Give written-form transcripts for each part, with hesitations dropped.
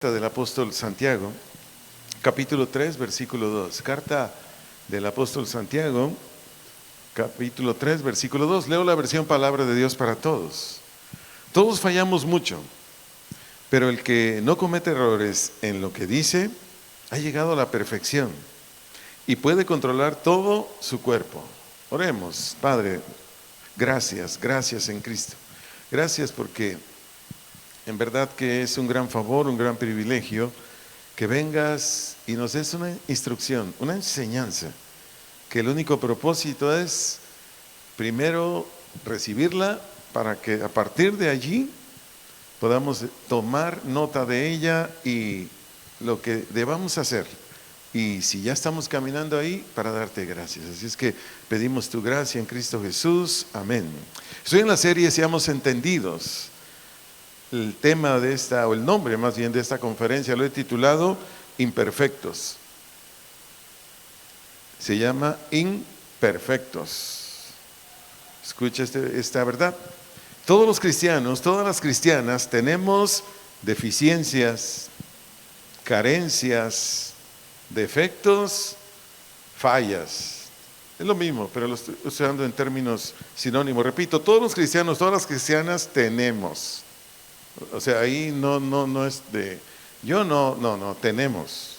Carta del apóstol Santiago, capítulo 3, versículo 2. Carta del apóstol Santiago, capítulo 3, versículo 2. Leo la versión Palabra de Dios para todos. Todos fallamos mucho, pero el que no comete errores en lo que dice, ha llegado a la perfección y puede controlar todo su cuerpo. Oremos. Padre, gracias en Cristo. Gracias porque en verdad que es un gran favor, un gran privilegio que vengas y nos des una instrucción, una enseñanza, que el único propósito es primero recibirla para que a partir de allí podamos tomar nota de ella y lo que debamos hacer. Y si ya estamos caminando ahí, para darte gracias. Así es que pedimos tu gracia en Cristo Jesús. Amén. Estoy en la serie Seamos Entendidos. El tema de esta, o el nombre más bien de esta conferencia, lo he titulado Imperfectos. Se llama Imperfectos. Escucha esta verdad. Todos los cristianos, todas las cristianas tenemos deficiencias, carencias, defectos, fallas. Es lo mismo, pero lo estoy usando en términos sinónimos. Repito, todos los cristianos, todas las cristianas tenemos. O sea, ahí no es de yo, no, tenemos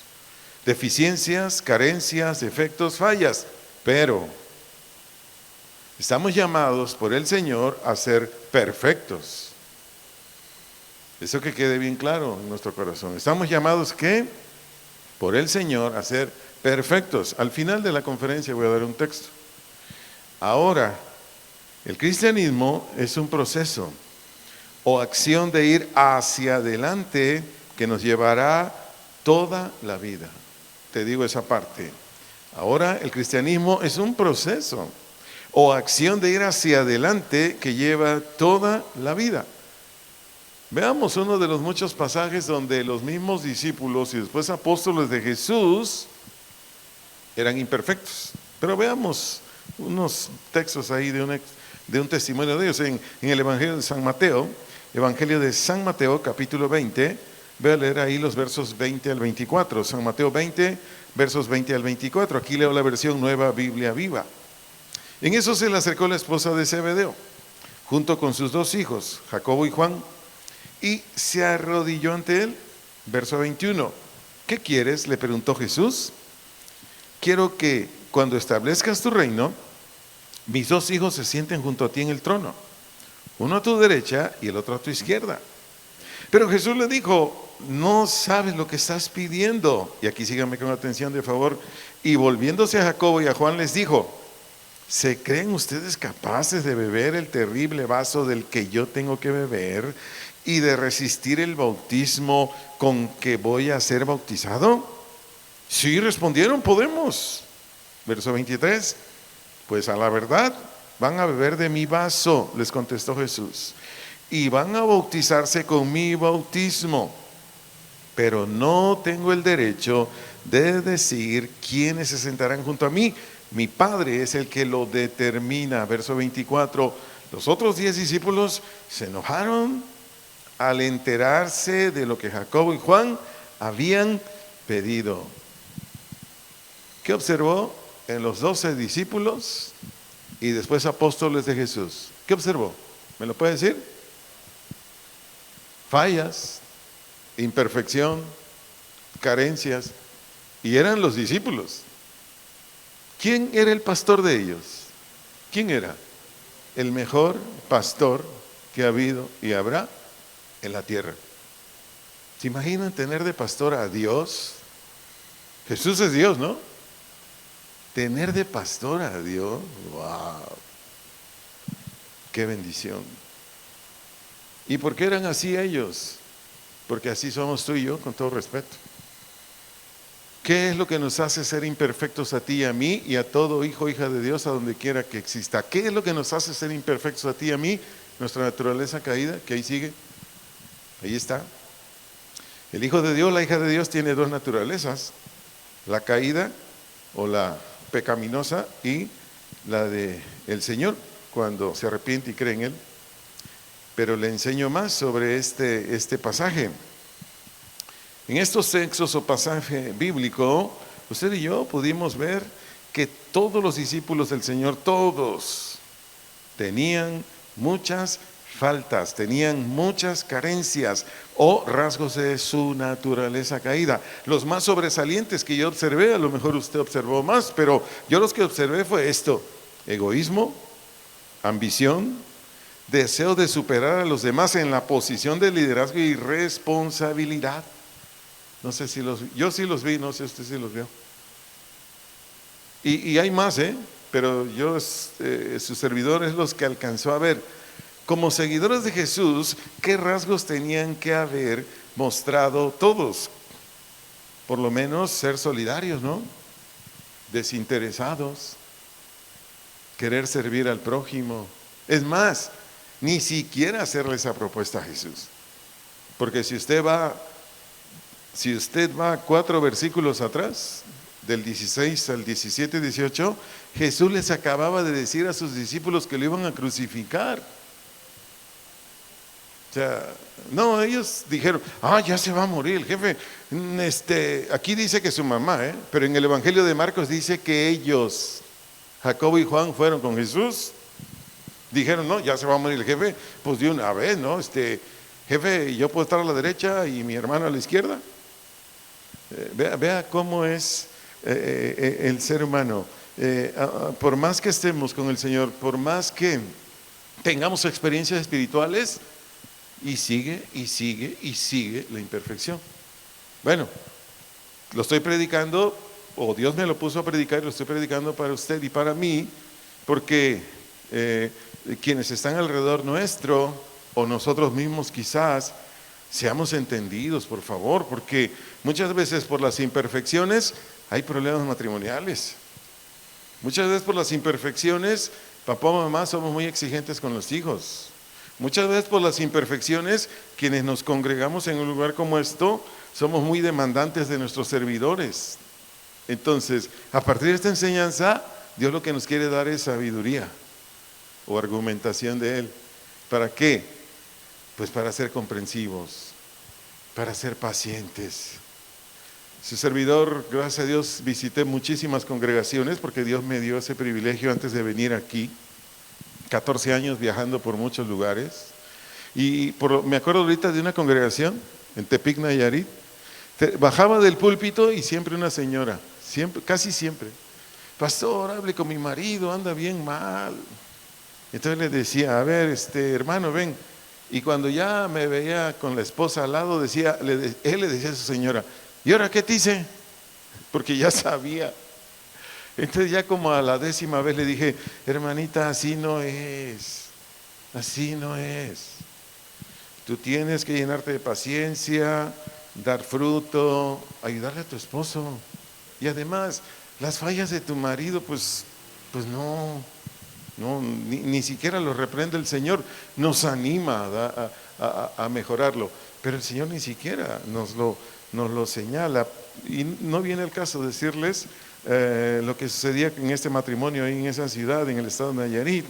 deficiencias, carencias, defectos, fallas, pero estamos llamados por el Señor a ser perfectos. Eso que quede bien claro en nuestro corazón. Estamos llamados, ¿qué? Por el Señor a ser perfectos. Al final de la conferencia voy a dar un texto. Ahora, el cristianismo es un proceso o acción de ir hacia adelante que nos llevará toda la vida. Te digo esa parte. Ahora el cristianismo es un proceso o acción de ir hacia adelante que lleva toda la vida. Veamos uno de los muchos pasajes donde los mismos discípulos y después apóstoles de Jesús eran imperfectos. Pero veamos unos textos ahí de un testimonio de ellos en el Evangelio de San Mateo. Evangelio de San Mateo, capítulo 20, voy a leer ahí los versos 20 al 24. San Mateo 20, versos 20 al 24. Aquí leo la versión Nueva Biblia Viva. En eso se le acercó la esposa de Zebedeo, junto con sus dos hijos, Jacobo y Juan, y se arrodilló ante él. Verso 21. ¿Qué quieres?, le preguntó Jesús. Quiero que cuando establezcas tu reino, mis dos hijos se sienten junto a ti en el trono, uno a tu derecha y el otro a tu izquierda. Pero Jesús le dijo, no sabes lo que estás pidiendo. Y aquí síganme con atención, de favor. Y volviéndose a Jacobo y a Juan les dijo, ¿se creen ustedes capaces de beber el terrible vaso del que yo tengo que beber y de resistir el bautismo con que voy a ser bautizado? Sí, respondieron, podemos. Verso 23, pues a la verdad van a beber de mi vaso, les contestó Jesús, y van a bautizarse con mi bautismo, pero no tengo el derecho de decir quiénes se sentarán junto a mí. Mi Padre es el que lo determina. Verso 24, los otros 10 discípulos se enojaron al enterarse de lo que Jacobo y Juan habían pedido. ¿Qué observó en los 12 discípulos y después apóstoles de Jesús? ¿Qué observó? ¿Me lo puede decir? Fallas, imperfección, carencias, y eran los discípulos. ¿Quién era el pastor de ellos? ¿Quién era? El mejor pastor que ha habido y habrá en la tierra. ¿Se imaginan tener de pastor a Dios? Jesús es Dios, ¿no? Tener de pastor a Dios, wow, qué bendición. ¿Y por qué eran así ellos? Porque así somos tú y yo, con todo respeto. ¿Qué es lo que nos hace ser imperfectos a ti y a mí y a todo hijo o hija de Dios a donde quiera que exista? ¿Qué es lo que nos hace ser imperfectos a ti y a mí? Nuestra naturaleza caída, que ahí sigue, ahí está. El hijo de Dios, la hija de Dios tiene dos naturalezas, la caída o la pecaminosa y la de el Señor cuando se arrepiente y cree en Él. Pero le enseño más sobre este pasaje. En estos textos o pasaje bíblico, usted y yo pudimos ver que todos los discípulos del Señor, todos, tenían muchas faltas, tenían muchas carencias o rasgos de su naturaleza caída. Los más sobresalientes que yo observé, a lo mejor usted observó más, pero yo los que observé fue esto: egoísmo, ambición, deseo de superar a los demás en la posición de liderazgo y responsabilidad. No sé si yo sí los vi, no sé si usted sí los vio. Y hay más, pero su servidor es los que alcanzó a ver. Como seguidores de Jesús, ¿qué rasgos tenían que haber mostrado todos? Por lo menos ser solidarios, ¿no? Desinteresados, querer servir al prójimo. Es más, ni siquiera hacerle esa propuesta a Jesús. Porque si usted va 4 versículos atrás, del 16 al 17 y 18, Jesús les acababa de decir a sus discípulos que lo iban a crucificar. O sea, no, ellos dijeron, ya se va a morir el jefe. Aquí dice que su mamá, pero en el Evangelio de Marcos dice que ellos, Jacobo y Juan, fueron con Jesús. Dijeron, no, ya se va a morir el jefe, pues de una vez, ¿no? Jefe, yo puedo estar a la derecha y mi hermano a la izquierda. Vea cómo es el ser humano. Por más que estemos con el Señor, por más que tengamos experiencias espirituales, y sigue la imperfección. Bueno, lo estoy predicando, o Dios me lo puso a predicar, y lo estoy predicando para usted y para mí, porque quienes están alrededor nuestro, o nosotros mismos quizás, seamos entendidos, por favor, porque muchas veces por las imperfecciones hay problemas matrimoniales. Muchas veces por las imperfecciones, papá o mamá somos muy exigentes con los hijos. Muchas veces por las imperfecciones, quienes nos congregamos en un lugar como esto, somos muy demandantes de nuestros servidores. Entonces, a partir de esta enseñanza, Dios lo que nos quiere dar es sabiduría o argumentación de Él. ¿Para qué? Pues para ser comprensivos, para ser pacientes. Su servidor, gracias a Dios, visité muchísimas congregaciones porque Dios me dio ese privilegio antes de venir aquí. 14 años viajando por muchos lugares. Y me acuerdo ahorita de una congregación en Tepic, Nayarit. Bajaba del púlpito y siempre una señora, casi siempre: pastor, hable con mi marido, anda bien mal. Entonces le decía, a ver, hermano, ven. Y cuando ya me veía con la esposa al lado, él le decía a su señora, ¿y ahora qué te hice? Porque ya sabía. Entonces ya como a la 10ª vez le dije, hermanita, así no es. Tú tienes que llenarte de paciencia, dar fruto, ayudarle a tu esposo. Y además, las fallas de tu marido, pues no, ni siquiera lo reprende el Señor, nos anima a mejorarlo, pero el Señor ni siquiera nos lo señala. Y no viene el caso de decirles lo que sucedía en este matrimonio ahí en esa ciudad, en el estado de Nayarit.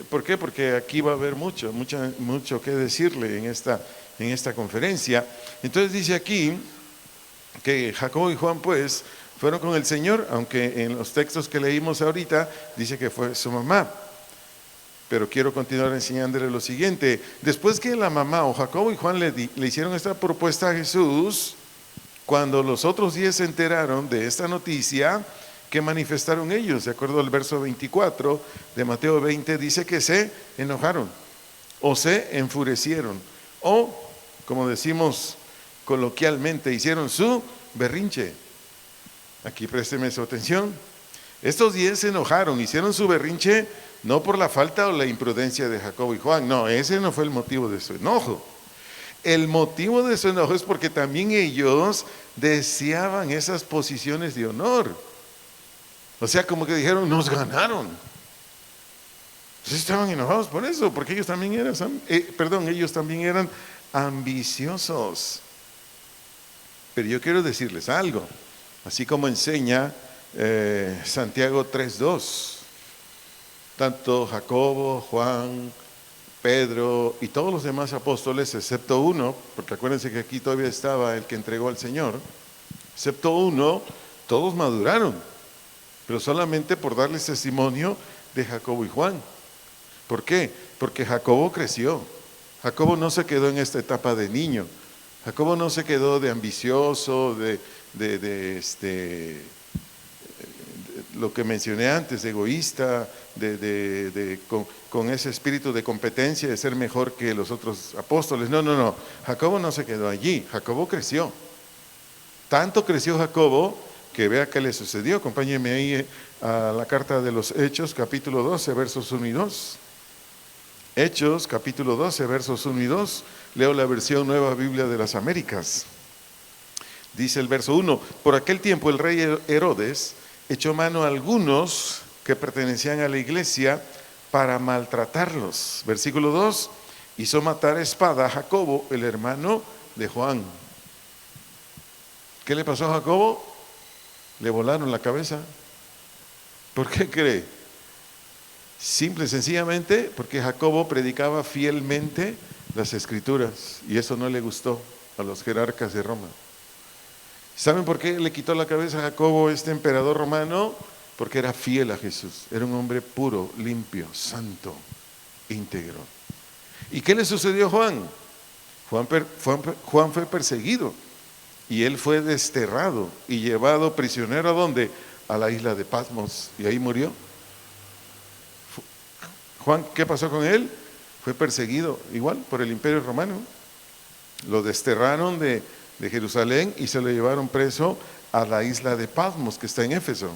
¿Por qué? Porque aquí va a haber mucho que decirle en esta conferencia. Entonces dice aquí que Jacobo y Juan pues fueron con el Señor, aunque en los textos que leímos ahorita dice que fue su mamá. Pero quiero continuar enseñándole lo siguiente. Después que la mamá o Jacobo y Juan le hicieron esta propuesta a Jesús, cuando los otros 10 se enteraron de esta noticia, ¿qué manifestaron ellos? De acuerdo al verso 24 de Mateo 20, dice que se enojaron o se enfurecieron o, como decimos coloquialmente, hicieron su berrinche. Aquí présteme su atención. Estos 10 se enojaron, hicieron su berrinche no por la falta o la imprudencia de Jacobo y Juan. No, ese no fue el motivo de su enojo. El motivo de su enojo es porque también ellos deseaban esas posiciones de honor. O sea, como que dijeron, nos ganaron. Entonces estaban enojados por eso, porque ellos también eran ambiciosos. Pero yo quiero decirles algo, así como enseña Santiago 3:2. Tanto Jacobo, Juan, Pedro y todos los demás apóstoles, excepto uno, porque acuérdense que aquí todavía estaba el que entregó al Señor, excepto uno, todos maduraron, pero solamente por darles testimonio de Jacobo y Juan. ¿Por qué? Porque Jacobo creció. Jacobo no se quedó en esta etapa de niño. Jacobo no se quedó de ambicioso, lo que mencioné antes, de egoísta, con ese espíritu de competencia, de ser mejor que los otros apóstoles. No. Jacobo no se quedó allí. Jacobo creció. Tanto creció Jacobo que vea qué le sucedió. Acompáñenme ahí a la carta de los Hechos, capítulo 12, versos 1 y 2. Hechos, capítulo 12, versos 1 y 2. Leo la versión Nueva Biblia de las Américas. Dice el verso 1: por aquel tiempo el rey Herodes echó mano a algunos que pertenecían a la iglesia para maltratarlos. Versículo 2: hizo matar a espada a Jacobo, el hermano de Juan. ¿Qué le pasó a Jacobo? Le volaron la cabeza. ¿Por qué cree? Simple y sencillamente porque Jacobo predicaba fielmente las escrituras y eso no le gustó a los jerarcas de Roma. ¿Saben por qué le quitó la cabeza a Jacobo este emperador romano? Porque era fiel a Jesús, era un hombre puro, limpio, santo, íntegro. ¿Y qué le sucedió a Juan? Juan fue perseguido y él fue desterrado y llevado prisionero ¿a dónde? A la isla de Patmos, y ahí murió. Juan, ¿qué pasó con él? Fue perseguido igual por el Imperio Romano. Lo desterraron de Jerusalén y se lo llevaron preso a la isla de Patmos, que está en Éfeso.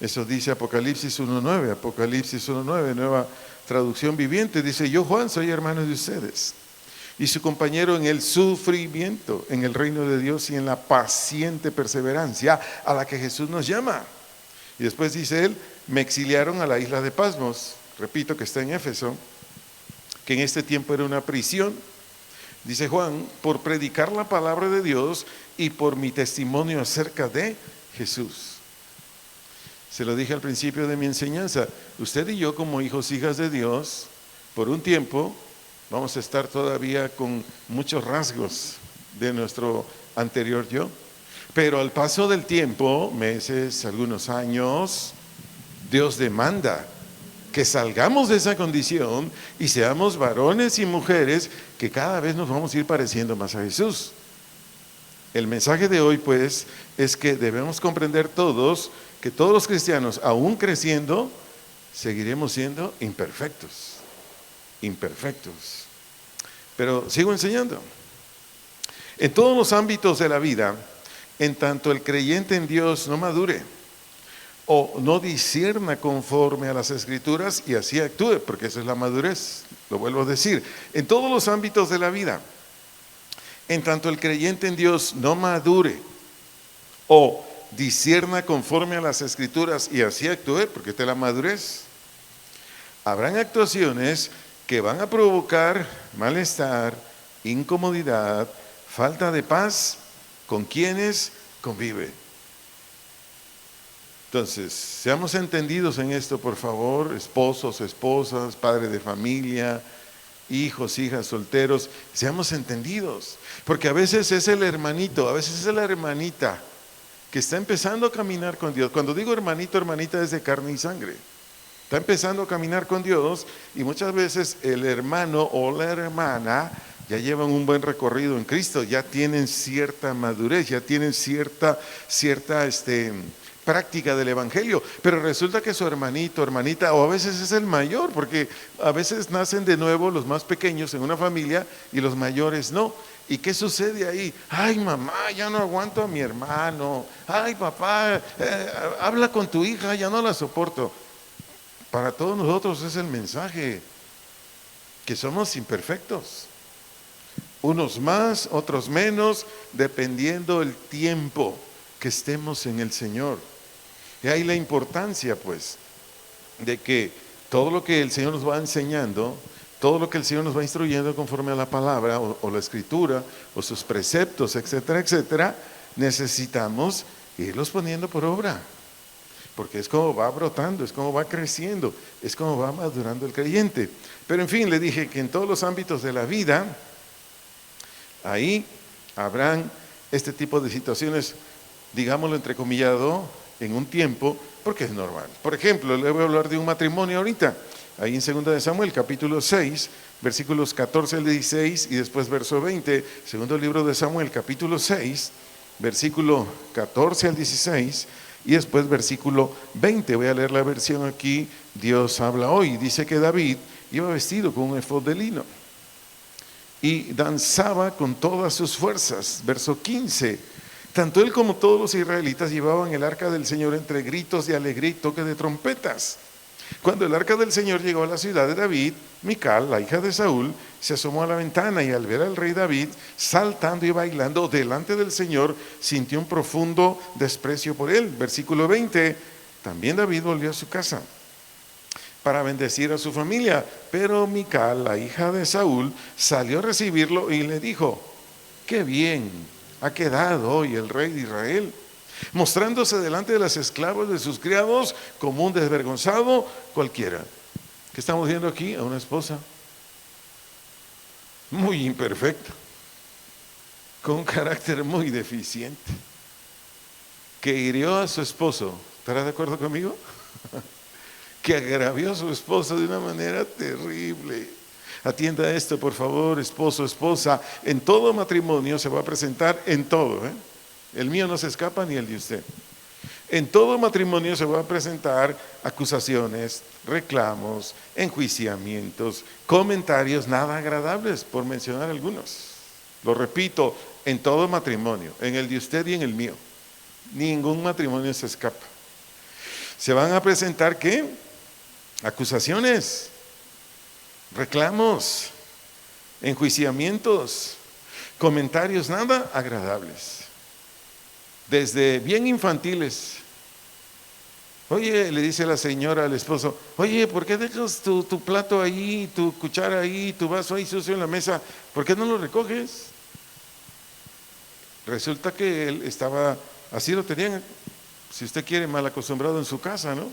Eso dice Apocalipsis 1.9, Apocalipsis 1.9, nueva traducción viviente. Dice: yo, Juan, soy hermano de ustedes y su compañero en el sufrimiento, en el reino de Dios y en la paciente perseverancia a la que Jesús nos llama. Y después dice él: me exiliaron a la isla de Patmos, repito, que está en Éfeso, que en este tiempo era una prisión. Dice Juan: por predicar la palabra de Dios y por mi testimonio acerca de Jesús. Se lo dije al principio de mi enseñanza, usted y yo como hijos, hijas de Dios, por un tiempo vamos a estar todavía con muchos rasgos de nuestro anterior yo, pero al paso del tiempo, meses, algunos años, Dios demanda que salgamos de esa condición y seamos varones y mujeres que cada vez nos vamos a ir pareciendo más a Jesús. El mensaje de hoy, pues, es que debemos comprender todos que todos los cristianos, aún creciendo, seguiremos siendo imperfectos. Pero sigo enseñando. En todos los ámbitos de la vida, en tanto el creyente en Dios no madure o no discierna conforme a las Escrituras y así actúe, porque esa es la madurez, lo vuelvo a decir, en todos los ámbitos de la vida, en tanto el creyente en Dios no madure o discierna conforme a las Escrituras y así actúe, porque esta es la madurez, habrán actuaciones que van a provocar malestar, incomodidad, falta de paz con quienes convive. Entonces, seamos entendidos en esto, por favor, esposos, esposas, padres de familia, hijos, hijas, solteros, seamos entendidos, porque a veces es el hermanito, a veces es la hermanita que está empezando a caminar con Dios. Cuando digo hermanito, hermanita, es de carne y sangre. Está empezando a caminar con Dios y muchas veces el hermano o la hermana ya llevan un buen recorrido en Cristo, ya tienen cierta madurez, ya tienen cierta práctica del evangelio, pero resulta que su hermanito, hermanita, o a veces es el mayor, porque a veces nacen de nuevo los más pequeños en una familia y los mayores no. ¿Y qué sucede ahí? Ay, mamá, ya no aguanto a mi hermano. Ay, papá, habla con tu hija, ya no la soporto. Para todos nosotros es el mensaje, que somos imperfectos. Unos más, otros menos, dependiendo el tiempo que estemos en el Señor. Y ahí la importancia, pues, de que todo lo que el Señor nos va enseñando, todo lo que el Señor nos va instruyendo conforme a la palabra o la escritura o sus preceptos, etcétera, etcétera, necesitamos irlos poniendo por obra. porque es como va brotando, es como va creciendo, es como va madurando el creyente. Pero en fin, le dije que en todos los ámbitos de la vida, ahí habrán este tipo de situaciones, digámoslo entrecomillado, en un tiempo, porque es normal. Por ejemplo, le voy a hablar de un matrimonio ahorita, ahí en 2 de Samuel, capítulo 6, versículos 14 al 16 y después verso 20, segundo libro de Samuel, capítulo 6, versículo 14 al 16 y después versículo 20. Voy a leer la versión aquí, Dios habla hoy. Dice que David iba vestido con un efod de lino y danzaba con todas sus fuerzas. Verso 15, tanto él como todos los israelitas llevaban el arca del Señor entre gritos de alegría y toque de trompetas. Cuando el arca del Señor llegó a la ciudad de David, Mical, la hija de Saúl, se asomó a la ventana y al ver al rey David saltando y bailando delante del Señor, sintió un profundo desprecio por él. Versículo 20, también David volvió a su casa para bendecir a su familia, pero Mical, la hija de Saúl, salió a recibirlo y le dijo: qué bien ha quedado hoy el rey de Israel, mostrándose delante de las esclavas de sus criados como un desvergonzado cualquiera. ¿Qué estamos viendo aquí? A una esposa muy imperfecta, con un carácter muy deficiente, que hirió a su esposo. ¿Estará de acuerdo conmigo? Que agravió a su esposo de una manera terrible. Atienda esto, por favor, esposo, esposa. En todo matrimonio se va a presentar, en todo, el mío no se escapa ni el de usted. En todo matrimonio se va a presentar acusaciones, reclamos, enjuiciamientos, comentarios nada agradables, por mencionar algunos. Lo repito, en todo matrimonio, en el de usted y en el mío. Ningún matrimonio se escapa. Se van a presentar, ¿qué? Acusaciones, reclamos, enjuiciamientos, comentarios nada agradables. Desde bien infantiles. Oye, le dice la señora al esposo: oye, ¿por qué dejas tu plato ahí, tu cuchara ahí, tu vaso ahí sucio en la mesa? ¿Por qué no lo recoges? Resulta que él estaba, así lo tenían, si usted quiere, mal acostumbrado en su casa, ¿no?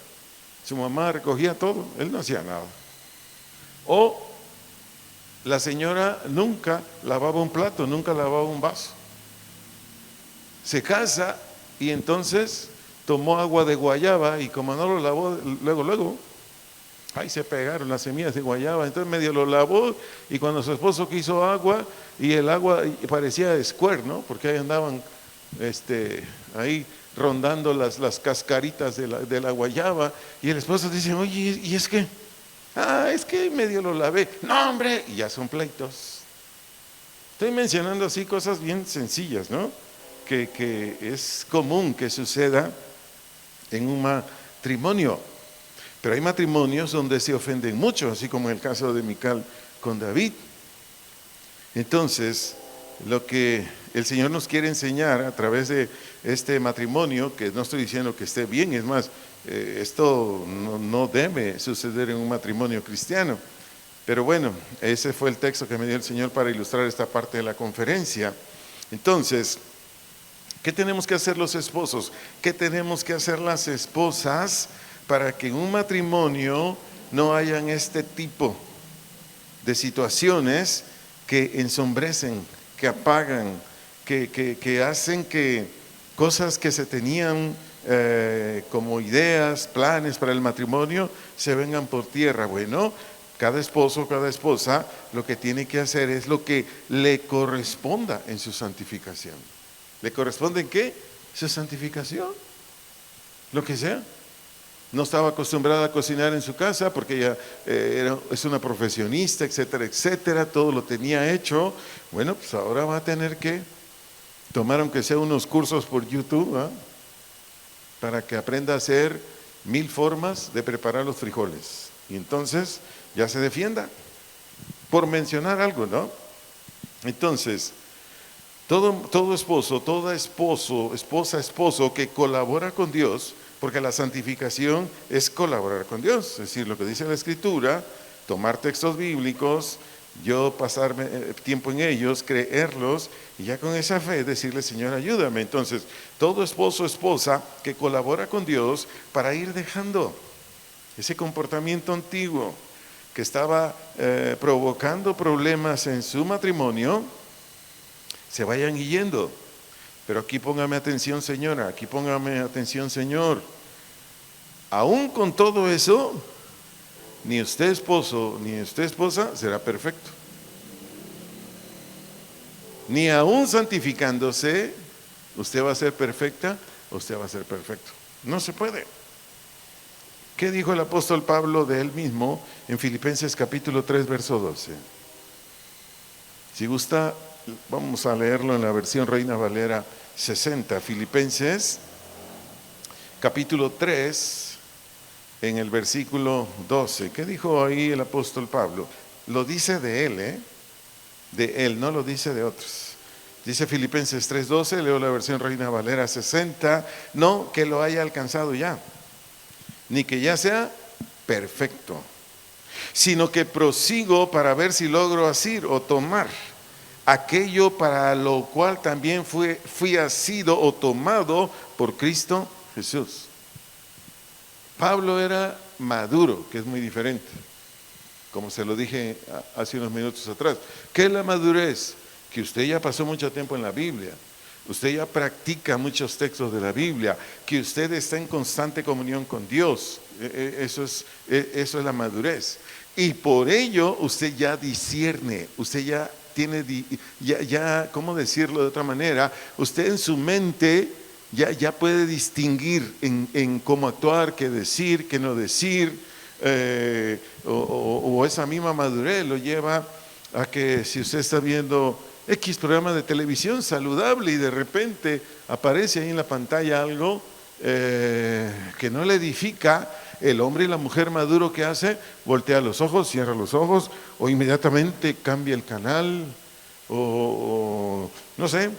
Su mamá recogía todo, él no hacía nada. O la señora nunca lavaba un plato, nunca lavaba un vaso. Se casa y entonces tomó agua de guayaba y como no lo lavó, luego, ahí se pegaron las semillas de guayaba, entonces medio lo lavó y cuando su esposo quiso agua y el agua parecía square, ¿no? Porque ahí andaban ahí rondando las cascaritas de la guayaba y el esposo dice: oye, ¿y es que? Es que medio lo lavé. No, hombre, y ya son pleitos. Estoy mencionando así cosas bien sencillas, ¿no? Que es común que suceda en un matrimonio. Pero hay matrimonios donde se ofenden mucho, así como en el caso de Mical con David. Entonces, lo que el Señor nos quiere enseñar a través de este matrimonio, que no estoy diciendo que esté bien, es más, esto no debe suceder en un matrimonio cristiano. Pero bueno, ese fue el texto que me dio el Señor para ilustrar esta parte de la conferencia. Entonces, ¿qué tenemos que hacer los esposos? ¿Qué tenemos que hacer las esposas para que en un matrimonio no hayan este tipo de situaciones que ensombrecen, que apagan, que hacen que cosas que se tenían como ideas, planes para el matrimonio se vengan por tierra? Bueno, cada esposo, cada esposa lo que tiene que hacer es lo que le corresponda en su santificación. ¿Le corresponde en qué? Su santificación, lo que sea. No estaba acostumbrada a cocinar en su casa porque ella es una profesionista, etcétera, etcétera, todo lo tenía hecho. Bueno, pues ahora va a tener que tomar aunque sea unos cursos por YouTube, ¿eh? Para que aprenda a hacer 1000 formas de preparar los frijoles. Y entonces ya se defienda, por mencionar algo, ¿no? Entonces, todo esposo, toda esposo que colabora con Dios, porque la santificación es colaborar con Dios, es decir, lo que dice la Escritura, tomar textos bíblicos, yo pasarme tiempo en ellos, creerlos, y ya con esa fe decirle, Señor, ayúdame. Entonces, todo esposo o esposa que colabora con Dios para ir dejando ese comportamiento antiguo que estaba provocando problemas en su matrimonio, se vayan yendo. Pero aquí póngame atención, señora, aquí póngame atención, señor. Aún con todo eso, ni usted esposo, ni usted esposa será perfecto. Ni aún santificándose, usted va a ser perfecta, usted va a ser perfecto. No se puede. ¿Qué dijo el apóstol Pablo de él mismo en Filipenses capítulo 3, verso 12? Si gusta, vamos a leerlo en la versión Reina Valera 60. Filipenses capítulo 3, en el versículo 12. ¿Qué dijo ahí el apóstol Pablo? Lo dice de él, de él, no lo dice de otros. Dice Filipenses 3:12, leo la versión Reina Valera 60, no que lo haya alcanzado ya, ni que ya sea perfecto, sino que prosigo para ver si logro asir o tomar aquello para lo cual también fui asido o tomado por Cristo Jesús. Pablo era maduro, que es muy diferente, como se lo dije hace unos minutos atrás. ¿Qué es la madurez? Que usted ya pasó mucho tiempo en la Biblia, usted ya practica muchos textos de la Biblia, que usted está en constante comunión con Dios. Eso es la madurez. Y por ello usted ya discierne, usted ya tiene, ¿cómo decirlo de otra manera? Usted en su mente ya puede distinguir en cómo actuar, qué decir, qué no decir, o esa misma madurez lo lleva a que si usted está viendo X programa de televisión saludable y de repente aparece ahí en la pantalla algo que no le edifica, el hombre y la mujer maduro que hace, voltea los ojos, cierra los ojos, o inmediatamente cambia el canal, o no sé.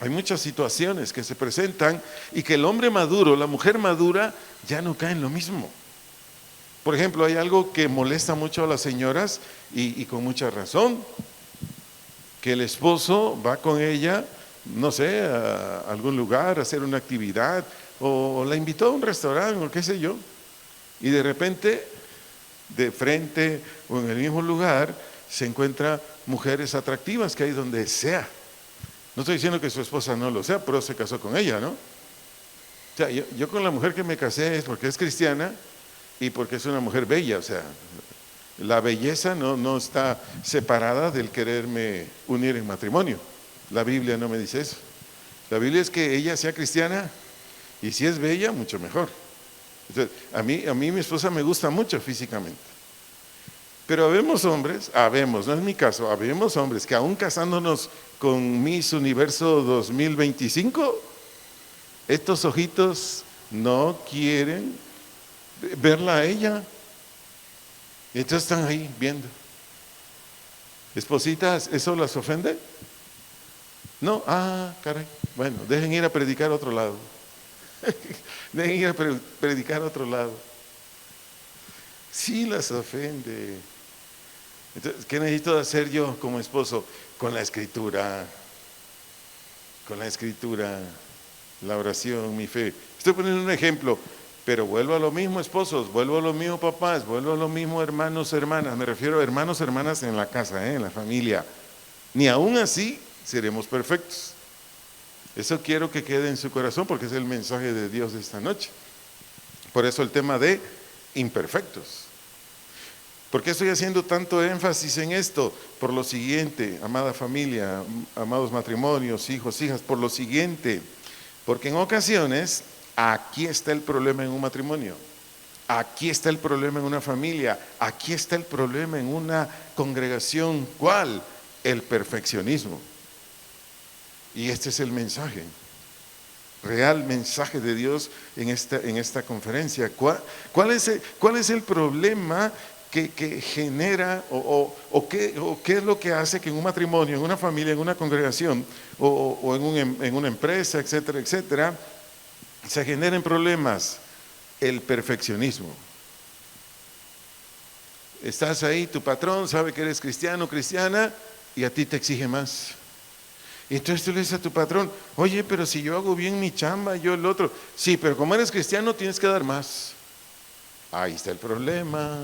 Hay muchas situaciones que se presentan y que el hombre maduro, la mujer madura, ya no caen en lo mismo. Por ejemplo, hay algo que molesta mucho a las señoras y con mucha razón, que el esposo va con ella, no sé, a algún lugar a hacer una actividad, o la invitó a un restaurante o qué sé yo, y de repente, de frente o en el mismo lugar, se encuentra mujeres atractivas que hay donde sea. No estoy diciendo que su esposa no lo sea, pero se casó con ella, ¿no? O sea, yo con la mujer que me casé es porque es cristiana y porque es una mujer bella. O sea, la belleza no está separada del quererme unir en matrimonio. La Biblia no me dice eso. La Biblia es que ella sea cristiana y si es bella, mucho mejor. Entonces, a mí mi esposa me gusta mucho físicamente. Pero habemos hombres, no es mi caso, habemos hombres que aún casándonos con Miss Universo 2025, estos ojitos no quieren verla a ella. Entonces están ahí viendo. Espositas, ¿eso las ofende? No, caray. Bueno, dejen ir a predicar a otro lado. Dejen ir a predicar a otro lado. Sí las ofende. Entonces, ¿qué necesito hacer yo como esposo? Con la escritura, la oración, mi fe. Estoy poniendo un ejemplo, pero vuelvo a lo mismo, esposos, vuelvo a lo mismo, papás, vuelvo a lo mismo, hermanos, hermanas. Me refiero a hermanos, hermanas en la casa, en la familia. Ni aún así seremos perfectos. Eso quiero que quede en su corazón porque es el mensaje de Dios de esta noche. Por eso el tema de imperfectos. ¿Por qué estoy haciendo tanto énfasis en esto? Por lo siguiente, amada familia, amados matrimonios, hijos, hijas, por lo siguiente, porque en ocasiones aquí está el problema en un matrimonio, aquí está el problema en una familia, aquí está el problema en una congregación. ¿Cuál? El perfeccionismo. Y este es el mensaje, real mensaje de Dios en esta conferencia. ¿Cuál es el problema que genera o qué es lo que hace que en un matrimonio, en una familia, en una congregación o en una empresa, etcétera, etcétera, se generen problemas? El perfeccionismo. estás ahí, tu patrón sabe que eres cristiano, cristiana, y a ti te exige más. Y entonces tú le dices a tu patrón, oye, pero si yo hago bien mi chamba, yo el otro. Sí, pero como eres cristiano tienes que dar más. Ahí está el problema,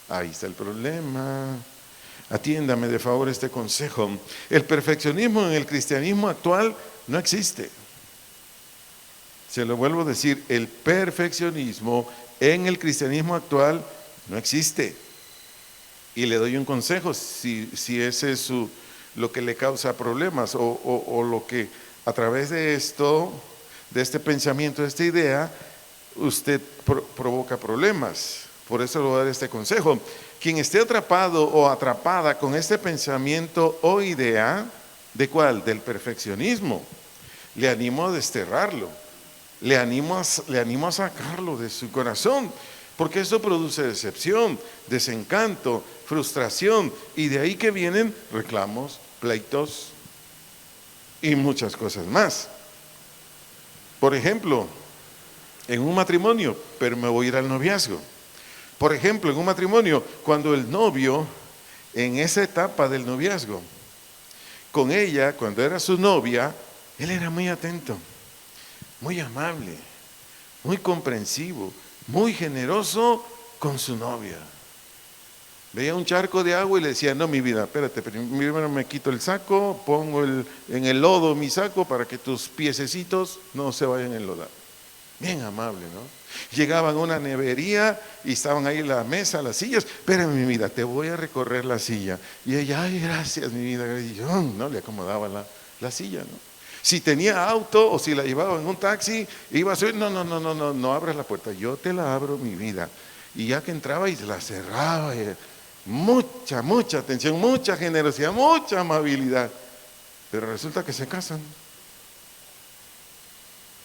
ahí está el problema. Atiéndame de favor este consejo. El perfeccionismo en el cristianismo actual no existe. Se lo vuelvo a decir, el perfeccionismo en el cristianismo actual no existe. Y le doy un consejo, si ese es lo que le causa problemas o lo que a través de esto, de este pensamiento, de esta idea, usted provoca problemas. Por eso le voy a dar este consejo. Quien esté atrapado o atrapada con este pensamiento o idea, ¿de cuál? Del perfeccionismo. Le animo a desterrarlo. Le animo a sacarlo de su corazón, porque eso produce decepción, desencanto, frustración, y de ahí que vienen reclamos, pleitos y muchas cosas más. Por ejemplo, en un matrimonio, pero me voy a ir al noviazgo. Por ejemplo, en un matrimonio, cuando el novio, en esa etapa del noviazgo, con ella, cuando era su novia, él era muy atento, muy amable, muy comprensivo, muy generoso con su novia. Veía un charco de agua y le decía, no, mi vida, espérate, primero me quito el saco, pongo en el lodo mi saco para que tus piececitos no se vayan a enlodar. Bien amable, ¿no? Llegaban a una nevería y estaban ahí la mesa, las sillas. Espérame, mi vida, te voy a recorrer la silla. Y ella, ay, gracias, mi vida. Y yo, no, le acomodaba la silla, ¿no? Si tenía auto o si la llevaba en un taxi, iba a subir, no abras la puerta, yo te la abro, mi vida. Y ya que entraba y se la cerraba, mucha atención, mucha generosidad, mucha amabilidad. Pero resulta que se casan.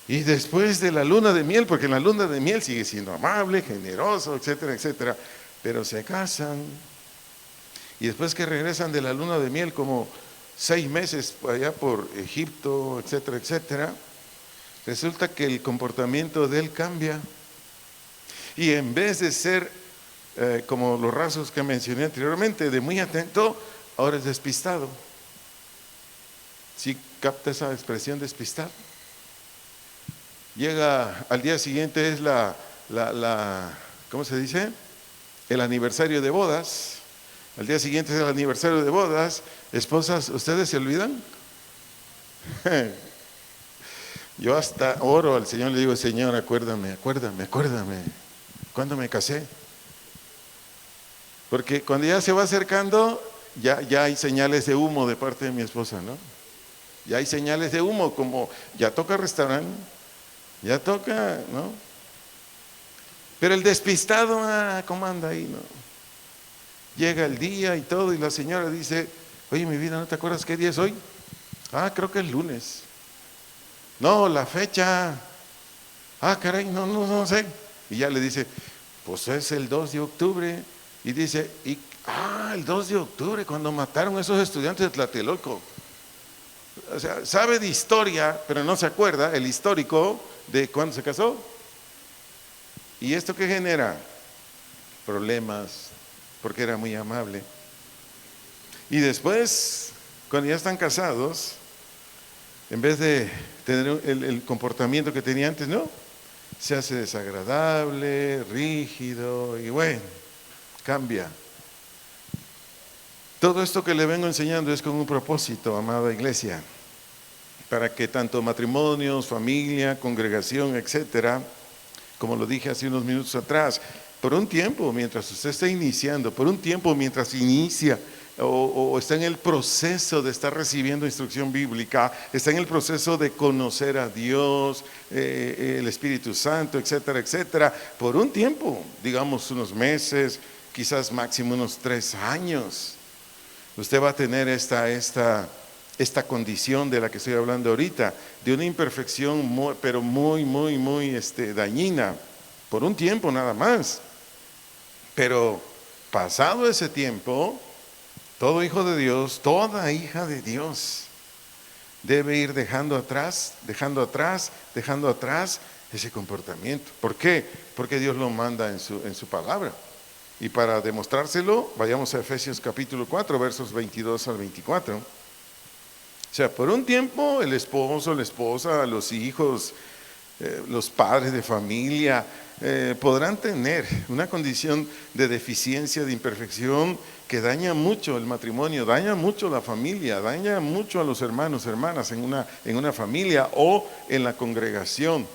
Y después de la luna de miel, porque en la luna de miel sigue siendo amable, generoso, etcétera, etcétera, pero se casan. Y después que regresan de la luna de miel, como 6 meses allá por Egipto, etcétera, etcétera, resulta que el comportamiento de él cambia. Y en vez de ser como los rasgos que mencioné anteriormente, de muy atento, ahora es despistado. ¿Sí capta esa expresión despistado? Llega al día siguiente, es ¿cómo se dice? El aniversario de bodas. Al día siguiente es el aniversario de bodas. Esposas, ¿ustedes se olvidan? Yo hasta oro al Señor, le digo, Señor, acuérdame. ¿Cuándo me casé? Porque cuando ya se va acercando, ya hay señales de humo de parte de mi esposa, ¿no? Ya hay señales de humo, como ya toca restaurante, ya toca, ¿no? Pero el despistado, ¿cómo anda ahí, no? Llega el día y todo, y la señora dice, oye, mi vida, ¿no te acuerdas qué día es hoy? Creo que es lunes. No, la fecha. Caray, no sé. Y ya le dice, pues es el 2 de octubre. Y dice, el 2 de octubre, cuando mataron a esos estudiantes de Tlatelolco. O sea, sabe de historia, pero no se acuerda, el histórico de cuándo se casó. ¿Y esto qué genera? Problemas, porque era muy amable. Y después, cuando ya están casados, en vez de tener el comportamiento que tenía antes, no, se hace desagradable, rígido, y bueno, cambia. Todo esto que le vengo enseñando es con un propósito, amada iglesia, para que tanto matrimonios, familia, congregación, etcétera, como lo dije hace unos minutos atrás, por un tiempo, mientras usted está iniciando, por un tiempo mientras inicia o está en el proceso de estar recibiendo instrucción bíblica, está en el proceso de conocer a Dios, el Espíritu Santo, etcétera, etcétera, por un tiempo, digamos unos meses, quizás máximo unos 3 años, usted va a tener esta condición de la que estoy hablando ahorita, de una imperfección pero muy dañina, por un tiempo nada más. Pero pasado ese tiempo, todo hijo de Dios, toda hija de Dios debe ir dejando atrás ese comportamiento. ¿Por qué? Porque Dios lo manda en su palabra. Y para demostrárselo, vayamos a Efesios capítulo 4, versos 22 al 24. O sea, por un tiempo el esposo, la esposa, los hijos, los padres de familia podrán tener una condición de deficiencia, de imperfección que daña mucho el matrimonio, daña mucho la familia, daña mucho a los hermanos, hermanas en una familia o en la congregación.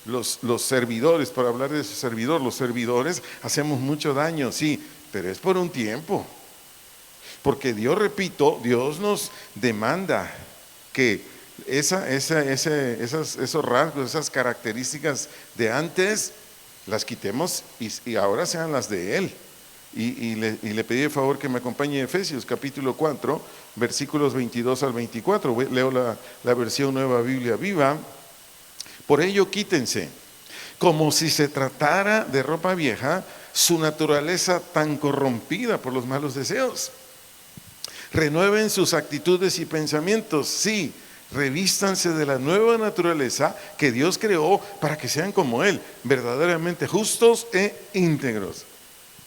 Los servidores, para hablar de su servidor, los servidores hacemos mucho daño, sí, pero es por un tiempo. Porque Dios, repito, Dios nos demanda que esos rasgos, esas características de antes, las quitemos y ahora sean las de Él. Y le pedí el favor que me acompañe a Efesios capítulo 4, versículos 22 al 24. Leo la versión Nueva Biblia Viva. Por ello quítense, como si se tratara de ropa vieja, su naturaleza tan corrompida por los malos deseos. Renueven sus actitudes y pensamientos, sí, revístanse de la nueva naturaleza que Dios creó para que sean como Él, verdaderamente justos e íntegros.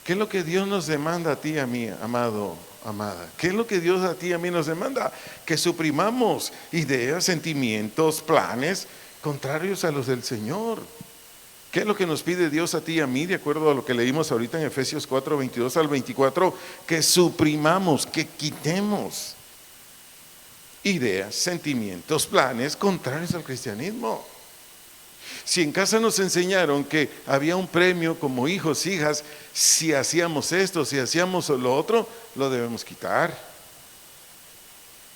¿Qué es lo que Dios nos demanda a ti y a mí, amado, amada? ¿Qué es lo que Dios a ti y a mí nos demanda? Que suprimamos ideas, sentimientos, planes contrarios a los del Señor. ¿Qué es lo que nos pide Dios a ti y a mí, de acuerdo a lo que leímos ahorita en Efesios 4, 22 al 24? Que suprimamos, que quitemos ideas, sentimientos, planes contrarios al cristianismo. Si en casa nos enseñaron que había un premio como hijos, hijas, si hacíamos esto, si hacíamos lo otro, lo debemos quitar.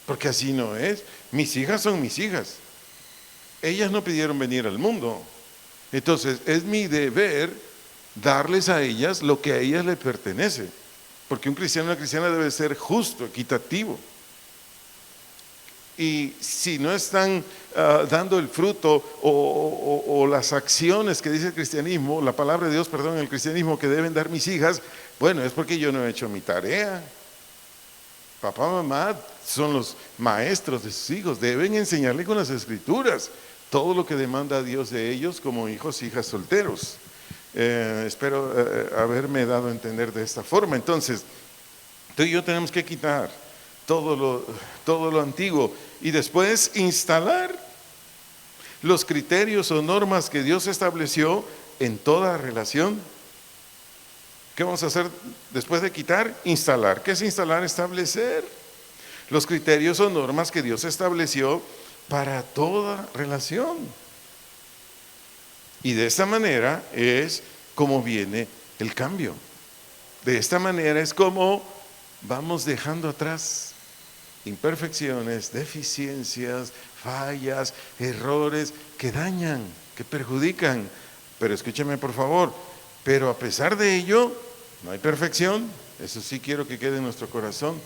Porque así no es. Mis hijas son mis hijas. Ellas no pidieron venir al mundo. Entonces es mi deber darles a ellas lo que a ellas les pertenece. Porque un cristiano, una cristiana debe ser justo, equitativo. Y si no están dando el fruto o las acciones que dice el cristianismo, la palabra de Dios, perdón, el cristianismo que deben dar mis hijas, bueno, es porque yo no he hecho mi tarea. Papá, mamá son los maestros de sus hijos, deben enseñarle con las escrituras todo lo que demanda Dios de ellos como hijos, hijas solteros. Espero haberme dado a entender de esta forma. Entonces, tú y yo tenemos que quitar todo lo antiguo y después instalar los criterios o normas que Dios estableció en toda relación. ¿Qué vamos a hacer después de quitar? Instalar. ¿Qué es instalar? Establecer los criterios o normas que Dios estableció para toda relación. Y de esta manera es como viene el cambio. De esta manera es como vamos dejando atrás imperfecciones, deficiencias, fallas, errores que dañan, que perjudican. Pero escúcheme por favor, pero a pesar de ello, no hay perfección. Eso sí quiero que quede en nuestro corazón.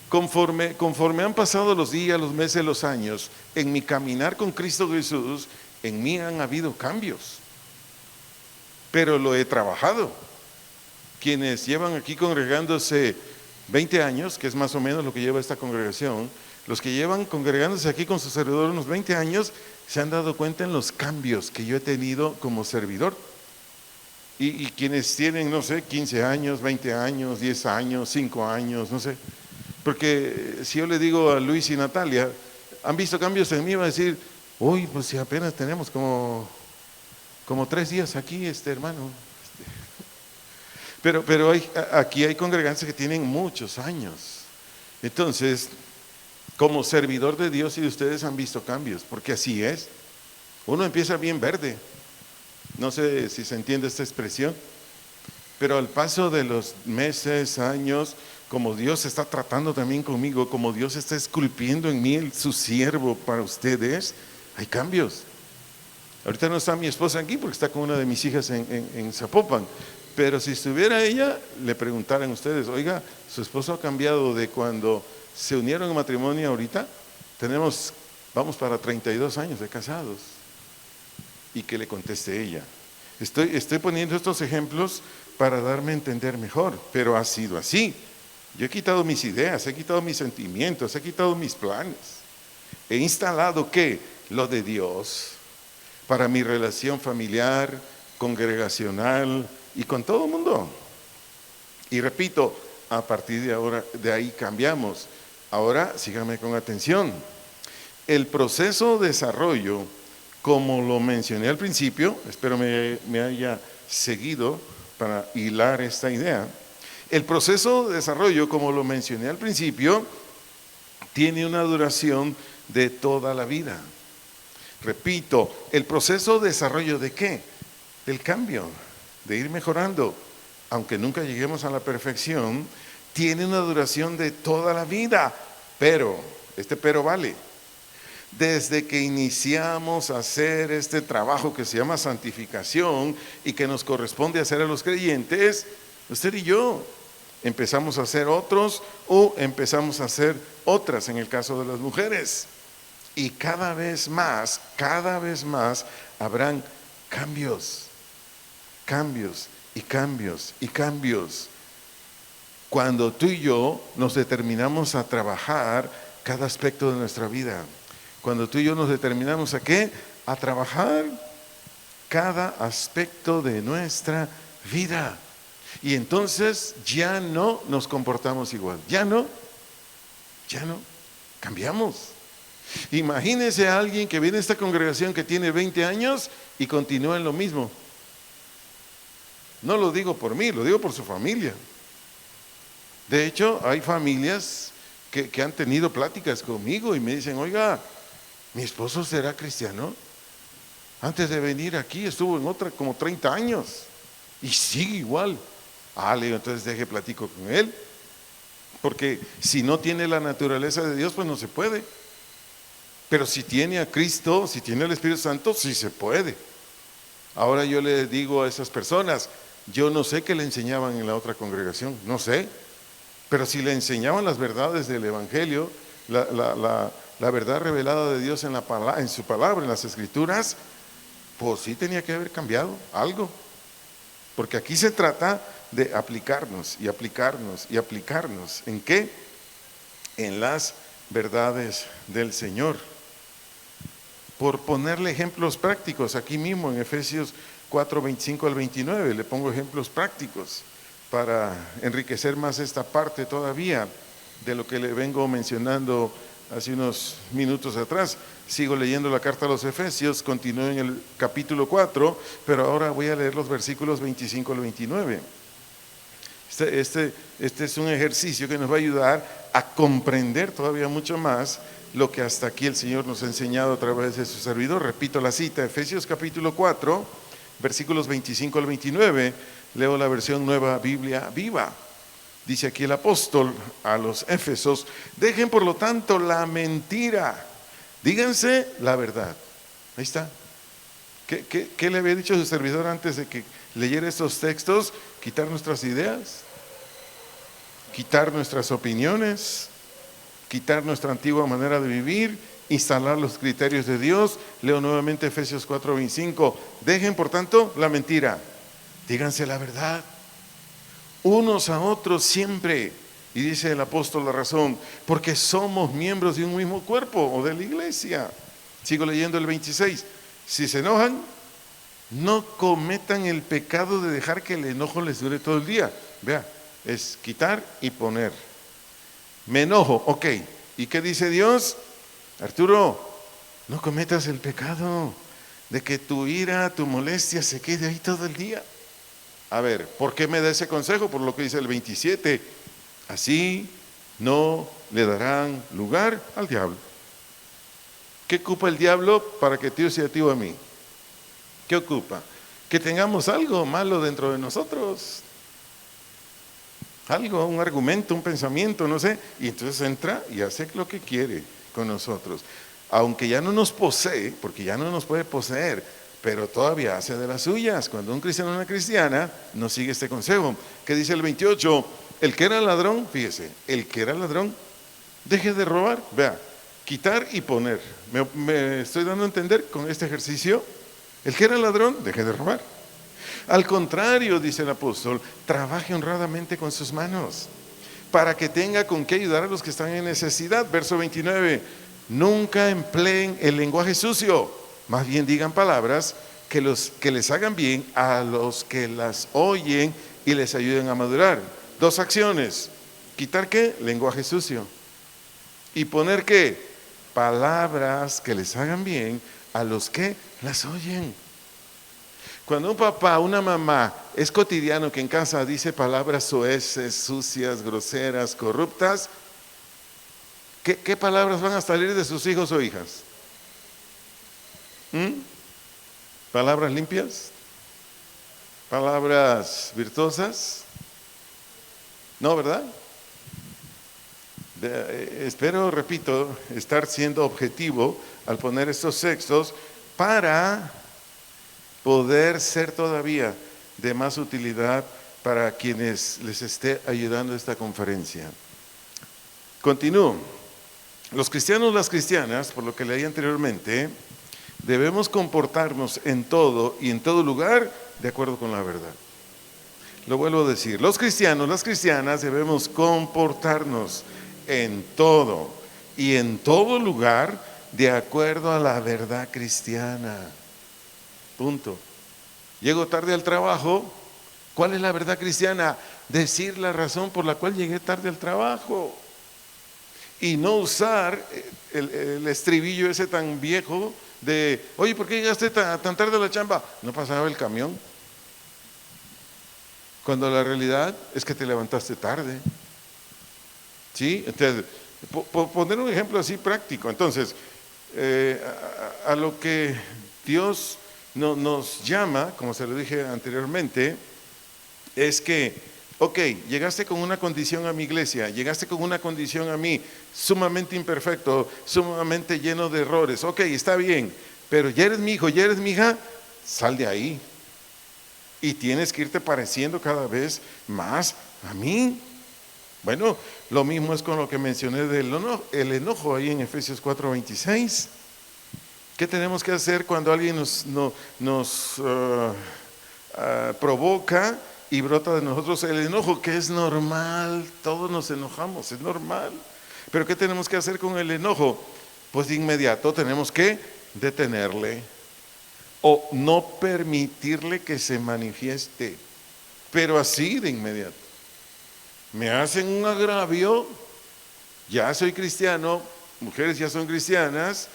Conforme han pasado los días, los meses, los años, en mi caminar con Cristo Jesús, en mí han habido cambios. Pero lo he trabajado. Quienes llevan aquí congregándose 20 años, que es más o menos lo que lleva esta congregación, los que llevan congregándose aquí con su servidor unos 20 años, se han dado cuenta en los cambios que yo he tenido como servidor. Y quienes tienen, no sé, 15 años, 20 años, 10 años, 5 años, no sé. Porque si yo le digo a Luis y Natalia, ¿han visto cambios en mí? Va a decir, uy, pues si apenas tenemos como 3 días aquí, hermano. Pero aquí hay congregantes que tienen muchos años. Entonces, como servidor de Dios y de ustedes han visto cambios, porque así es. Uno empieza bien verde. No sé si se entiende esta expresión, pero al paso de los meses, años, como Dios está tratando también conmigo, como Dios está esculpiendo en mí su siervo para ustedes, hay cambios. Ahorita no está mi esposa aquí porque está con una de mis hijas en Zapopan, pero si estuviera ella, le preguntaran ustedes, oiga, su esposo ha cambiado de cuando se unieron en matrimonio ahorita, vamos para 32 años de casados. Y que le conteste ella. Estoy poniendo estos ejemplos para darme a entender mejor, pero ha sido así. Yo he quitado mis ideas, he quitado mis sentimientos, he quitado mis planes. He instalado ¿qué? Lo de Dios para mi relación familiar, congregacional y con todo el mundo. Y repito, a partir de ahora, de ahí cambiamos. Ahora, síganme con atención. El proceso de desarrollo, como lo mencioné al principio, espero me haya seguido para hilar esta idea. El proceso de desarrollo, como lo mencioné al principio, tiene una duración de toda la vida. Repito, el proceso de desarrollo ¿de qué? Del cambio, de ir mejorando. Aunque nunca lleguemos a la perfección, tiene una duración de toda la vida. Pero, pero vale. Desde que iniciamos a hacer este trabajo que se llama santificación y que nos corresponde hacer a los creyentes, usted y yo empezamos a hacer otros o empezamos a hacer otras en el caso de las mujeres. Y cada vez más habrán cambios y cambios y cambios. Cuando tú y yo nos determinamos a trabajar cada aspecto de nuestra vida. Cuando tú y yo nos determinamos ¿a qué? A trabajar cada aspecto de nuestra vida. Y entonces ya no nos comportamos igual. Ya no. Cambiamos. Imagínese a alguien que viene a esta congregación que tiene 20 años y continúa en lo mismo. No lo digo por mí, lo digo por su familia. De hecho, hay familias que han tenido pláticas conmigo y me dicen, oiga, ¿mi esposo será cristiano? Antes de venir aquí estuvo en otra como 30 años y sigue igual. Le digo, entonces deje platico con él, porque si no tiene la naturaleza de Dios, pues no se puede. Pero si tiene a Cristo, si tiene el Espíritu Santo, sí se puede. Ahora yo le digo a esas personas, yo no sé qué le enseñaban en la otra congregación, no sé, pero si le enseñaban las verdades del Evangelio, la verdad revelada de Dios en su palabra, en las Escrituras, pues sí tenía que haber cambiado algo. Porque aquí se trata de aplicarnos y aplicarnos y aplicarnos. ¿En qué? En las verdades del Señor. Por ponerle ejemplos prácticos, aquí mismo en Efesios 4, 25 al 29, le pongo ejemplos prácticos para enriquecer más esta parte todavía de lo que le vengo mencionando hace unos minutos atrás. Sigo leyendo la carta a los Efesios, continúo en el capítulo 4, pero ahora voy a leer los versículos 25 al 29. Este es un ejercicio que nos va a ayudar a comprender todavía mucho más lo que hasta aquí el Señor nos ha enseñado a través de su servidor. Repito la cita, Efesios capítulo 4, versículos 25 al 29, leo la versión Nueva Biblia Viva. Dice aquí el apóstol a los Éfesos, dejen por lo tanto la mentira, díganse la verdad. Ahí está. ¿Qué le había dicho su servidor antes de que leyera estos textos? Quitar nuestras ideas, quitar nuestras opiniones, quitar nuestra antigua manera de vivir, instalar los criterios de Dios. Leo nuevamente Efesios 4:25. Dejen por tanto la mentira, díganse la verdad, unos a otros siempre. Y dice el apóstol la razón, porque somos miembros de un mismo cuerpo o de la iglesia. Sigo leyendo el 26. Si se enojan, no cometan el pecado de dejar que el enojo les dure todo el día. Vea, es quitar y poner. Me enojo, ok. ¿Y qué dice Dios? Arturo, no cometas el pecado de que tu ira, tu molestia se quede ahí todo el día. A ver, ¿por qué me da ese consejo? Por lo que dice el 27. Así no le darán lugar al diablo. ¿Qué ocupa el diablo para que te use a ti o a mí? ¿Qué ocupa? Que tengamos algo malo dentro de nosotros. Algo, un argumento, un pensamiento, no sé. Y entonces entra y hace lo que quiere con nosotros. Aunque ya no nos posee, porque ya no nos puede poseer, pero todavía hace de las suyas. Cuando un cristiano o una cristiana no sigue este consejo. ¿Qué dice el 28? El que era ladrón, fíjese, el que era ladrón, deje de robar. Vea, quitar y poner. ¿Me estoy dando a entender con este ejercicio? El que era ladrón, deje de robar. Al contrario, dice el apóstol, trabaje honradamente con sus manos, para que tenga con qué ayudar a los que están en necesidad. Verso 29, nunca empleen el lenguaje sucio, más bien digan palabras que les hagan bien a los que las oyen y les ayuden a madurar. dos acciones. ¿Quitar qué? Lenguaje sucio. Y poner qué? Palabras que les hagan bien a los que las oyen. Cuando un papá, una mamá, es cotidiano que en casa dice palabras soeces, sucias, groseras, corruptas, ¿qué palabras van a salir de sus hijos o hijas? ¿Palabras limpias? ¿Palabras virtuosas? No, ¿verdad? Espero, repito, estar siendo objetivo al poner estos textos para poder ser todavía de más utilidad para quienes les esté ayudando esta conferencia. Continúo. Los cristianos, las cristianas, por lo que leí anteriormente, debemos comportarnos en todo y en todo lugar de acuerdo con la verdad. Lo vuelvo a decir, los cristianos, las cristianas debemos comportarnos en todo y en todo lugar de acuerdo a la verdad cristiana. Punto. Llego tarde al trabajo. ¿Cuál es la verdad cristiana? Decir la razón por la cual llegué tarde al trabajo. Y no usar el estribillo ese tan viejo de, oye, ¿por qué llegaste tan tarde a la chamba? No pasaba el camión. Cuando la realidad es que te levantaste tarde. ¿Sí? Entonces, poner un ejemplo así práctico. Entonces, a lo que Dios nos llama, como se lo dije anteriormente, es que, ok, llegaste con una condición a mi iglesia, llegaste con una condición a mí, sumamente imperfecto, sumamente lleno de errores, ok, está bien, pero ya eres mi hijo, ya eres mi hija, sal de ahí. Y tienes que irte pareciendo cada vez más a mí. Bueno, lo mismo es con lo que mencioné del enojo ahí en Efesios 4:26. ¿Qué tenemos que hacer cuando alguien nos provoca y brota de nosotros el enojo? Que es normal, todos nos enojamos, es normal. Pero ¿qué tenemos que hacer con el enojo? Pues de inmediato tenemos que detenerle o no permitirle que se manifieste, pero así de inmediato. Me hacen un agravio, ya soy cristiano, mujeres ya son cristianas,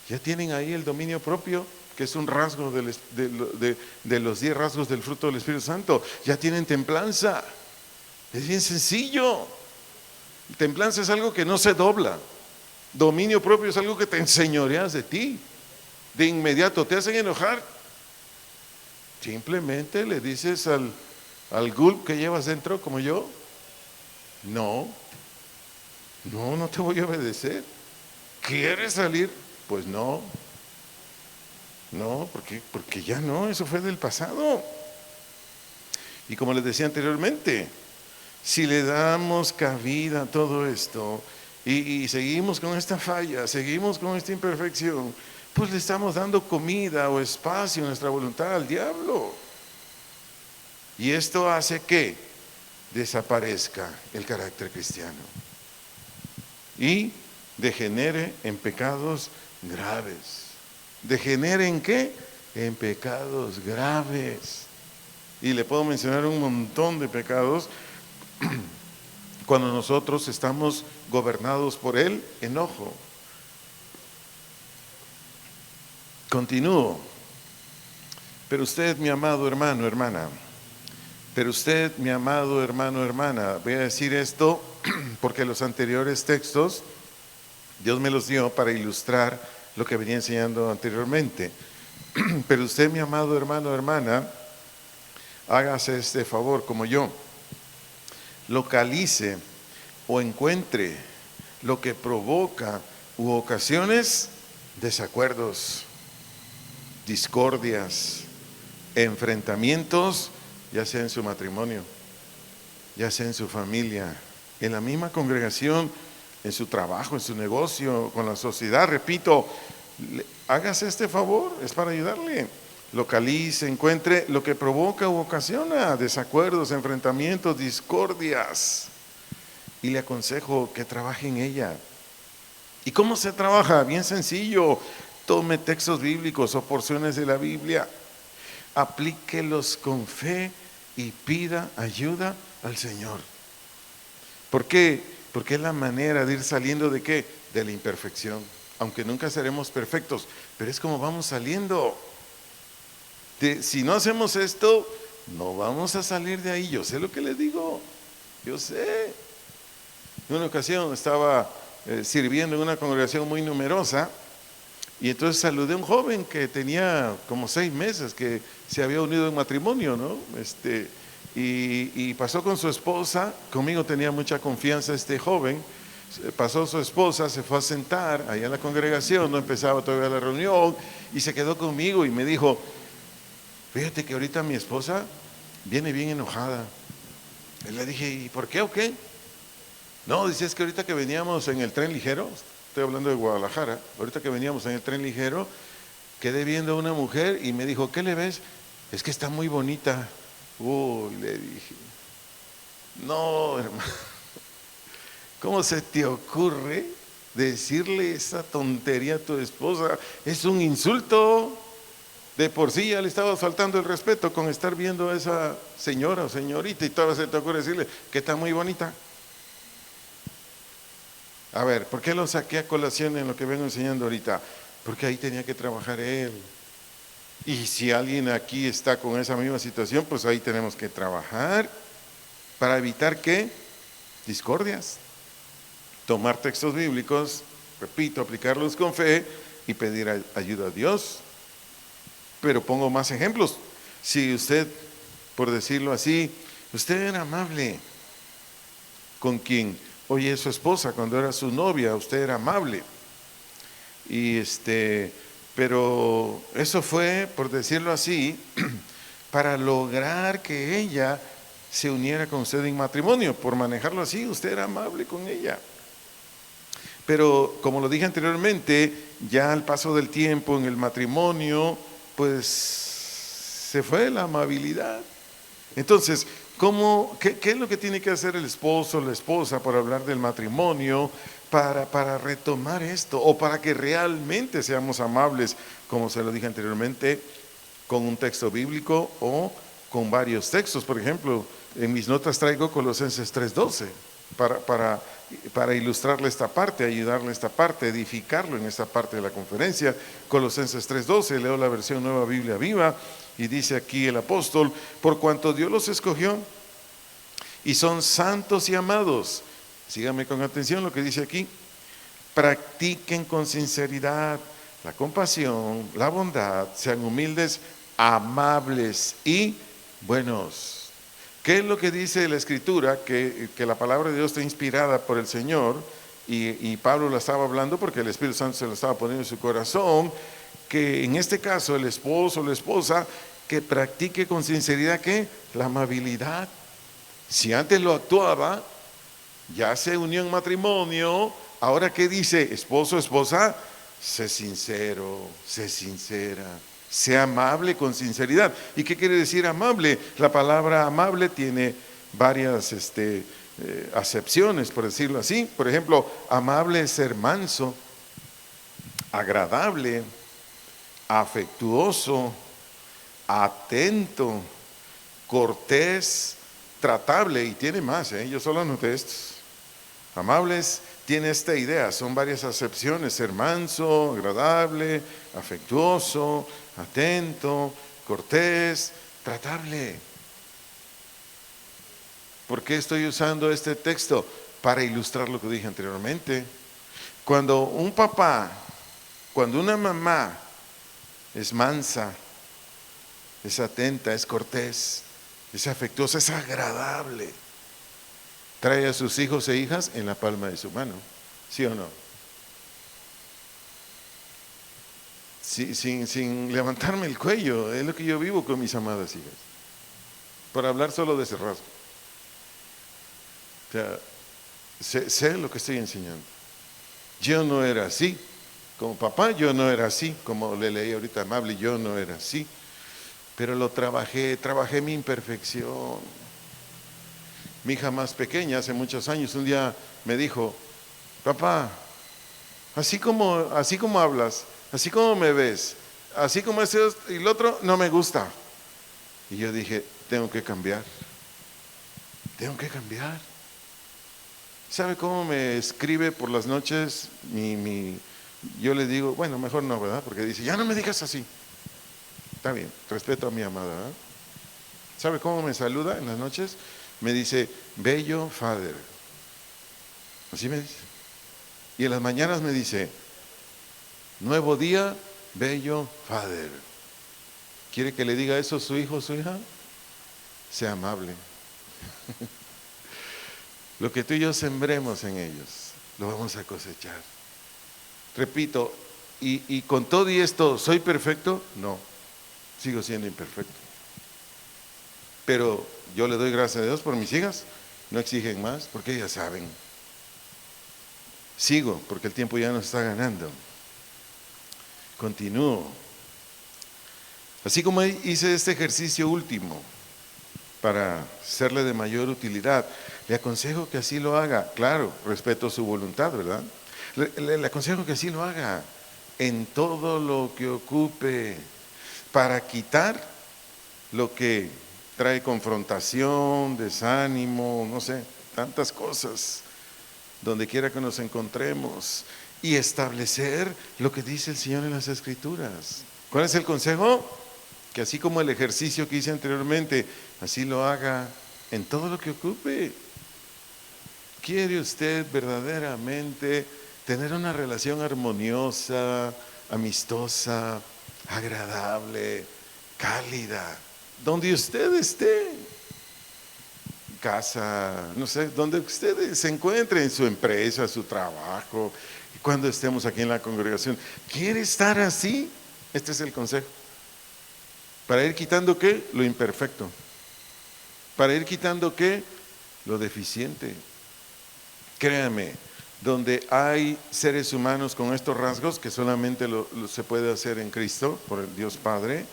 ya tienen ahí el dominio propio, que es un rasgo de los 10 rasgos del fruto del Espíritu Santo. Ya tienen templanza. Es bien sencillo. Templanza es algo que no se dobla. Dominio propio es algo que te enseñoreas de ti. De inmediato te hacen enojar. Simplemente le dices al gulp que llevas dentro, como yo, no te voy a obedecer. ¿Quieres salir? Pues no, porque ya no, eso fue del pasado. Y como les decía anteriormente, si le damos cabida a todo esto y seguimos con esta falla, seguimos con esta imperfección, pues le estamos dando comida o espacio en nuestra voluntad al diablo. Y esto hace que desaparezca el carácter cristiano y degenere en pecados graves. ¿Degenere en qué? En pecados graves. Y le puedo mencionar un montón de pecados cuando nosotros estamos gobernados por el enojo. Continúo. Pero usted, mi amado hermano, hermana, pero usted, mi amado hermano, hermana, voy a decir esto porque los anteriores textos Dios me los dio para ilustrar lo que venía enseñando anteriormente. Pero usted, mi amado hermano, hermana, hágase este favor como yo. Localice o encuentre lo que provoca u ocasiones desacuerdos, discordias, enfrentamientos, ya sea en su matrimonio, ya sea en su familia, en la misma congregación, en su trabajo, en su negocio, con la sociedad. Repito, hágase este favor, es para ayudarle. Localice, encuentre lo que provoca u ocasiona desacuerdos, enfrentamientos, discordias, y le aconsejo que trabaje en ella. ¿Y cómo se trabaja? Bien sencillo. Tome textos bíblicos o porciones de la Biblia, aplíquelos con fe y pida ayuda al Señor. ¿Por qué? Porque es la manera de ir saliendo de qué? De la imperfección. Aunque nunca seremos perfectos, pero es como vamos saliendo. Si no hacemos esto, no vamos a salir de ahí. Yo sé lo que les digo, yo sé. En una ocasión estaba sirviendo en una congregación muy numerosa y entonces saludé a un joven que tenía como 6 meses que se había unido en matrimonio, ¿no? Y pasó con su esposa. Conmigo tenía mucha confianza este joven. Pasó su esposa, se fue a sentar allá en la congregación, no empezaba todavía la reunión, y se quedó conmigo y me dijo: fíjate que ahorita mi esposa viene bien enojada. Y le dije: ¿y por qué o qué? No, dice, es que ahorita que veníamos en el tren ligero, estoy hablando de Guadalajara, ahorita que veníamos en el tren ligero, quedé viendo a una mujer y me dijo: ¿qué le ves? Es que está muy bonita. Uy, le dije: no, hermano, ¿cómo se te ocurre decirle esa tontería a tu esposa? Es un insulto. De por sí ya le estaba faltando el respeto con estar viendo a esa señora o señorita, y todavía se te ocurre decirle que está muy bonita. A ver, ¿por qué lo saqué a colación en lo que vengo enseñando ahorita? Porque ahí tenía que trabajar él. Y si alguien aquí está con esa misma situación, pues ahí tenemos que trabajar para evitar que discordias. Tomar textos bíblicos, repito, aplicarlos con fe y pedir ayuda a Dios. Pero pongo más ejemplos. Si usted, por decirlo así, usted era amable con quien hoy es su esposa, cuando era su novia, usted era amable. Y pero eso fue, por decirlo así, para lograr que ella se uniera con usted en matrimonio. Por manejarlo así, usted era amable con ella. Pero como lo dije anteriormente, ya al paso del tiempo en el matrimonio, pues se fue la amabilidad. Entonces, qué es lo que tiene que hacer el esposo o la esposa para hablar del matrimonio, para retomar esto, o para que realmente seamos amables, como se lo dije anteriormente, con un texto bíblico o con varios textos? Por ejemplo, en mis notas traigo Colosenses 3:12 para ilustrarle esta parte, ayudarle esta parte, edificarlo en esta parte de la conferencia. Colosenses 3:12, leo la versión Nueva Biblia Viva, y dice aquí el apóstol: por cuanto Dios los escogió y son santos y amados. Síganme con atención lo que dice aquí: practiquen con sinceridad la compasión, la bondad, sean humildes, amables y buenos. ¿Qué es lo que dice la Escritura? Que la palabra de Dios está inspirada por el Señor, y Pablo la estaba hablando porque el Espíritu Santo se lo estaba poniendo en su corazón, que en este caso el esposo o la esposa que practique con sinceridad ¿qué? La amabilidad. Si antes lo actuaba, ya se unió en matrimonio, ahora ¿qué dice? Esposo, esposa, sé sincero, sé sincera, sé amable con sinceridad. ¿Y qué quiere decir amable? La palabra amable tiene varias acepciones, por decirlo así. Por ejemplo, amable es ser manso, agradable, afectuoso, atento, cortés, tratable, y tiene más, yo solo anoté estos. Amables tiene esta idea, son varias acepciones: ser manso, agradable, afectuoso, atento, cortés, tratable. ¿Por qué estoy usando este texto? Para ilustrar lo que dije anteriormente. Cuando un papá, cuando una mamá es mansa, es atenta, es cortés, es afectuosa, es agradable, trae a sus hijos e hijas en la palma de su mano, ¿sí o no? Sin levantarme el cuello. Es lo que yo vivo con mis amadas hijas, por hablar solo de ese rasgo. O sea, sé lo que estoy enseñando. Yo no era así como papá, yo no era así como le leí ahorita amable, yo no era así, pero lo trabajé mi imperfección. Mi hija más pequeña, hace muchos años, un día me dijo: papá, así como hablas, así como me ves, así como ese y el otro, no me gusta. Y yo dije: tengo que cambiar. ¿Sabe cómo me escribe por las noches yo le digo, bueno, mejor no, ¿verdad? Porque dice, ya no me digas así. Está bien, respeto a mi amada, ¿verdad? ¿Sabe cómo me saluda en las noches? Me dice, bello Father. Así me dice. Y en las mañanas me dice, nuevo día, bello Father. ¿Quiere que le diga eso a su hijo o su hija? Sea amable. Lo que tú y yo sembremos en ellos, lo vamos a cosechar. Repito, y con todo y esto, ¿soy perfecto? No, sigo siendo imperfecto. Pero yo le doy gracias a Dios por mis hijas, no exigen más, porque ellas saben. Sigo, porque el tiempo ya nos está ganando. Continúo. Así como hice este ejercicio último para serle de mayor utilidad, le aconsejo que así lo haga. Claro, respeto su voluntad, ¿verdad? Le aconsejo que así lo haga en todo lo que ocupe, para quitar lo que trae confrontación, desánimo, no sé, tantas cosas, donde quiera que nos encontremos, y establecer lo que dice el Señor en las Escrituras. ¿Cuál es el consejo? Que así como el ejercicio que hice anteriormente, así lo haga en todo lo que ocupe. ¿Quiere usted verdaderamente tener una relación armoniosa, amistosa, agradable, cálida, donde usted esté? Casa, no sé, donde usted se encuentre, en su empresa, su trabajo, cuando estemos aquí en la congregación. ¿Quiere estar así? Este es el consejo. Para ir quitando ¿qué? Lo imperfecto. Para ir quitando ¿qué? Lo deficiente. Créame, donde hay seres humanos con estos rasgos, que solamente se puede hacer en Cristo, por el Dios Padre,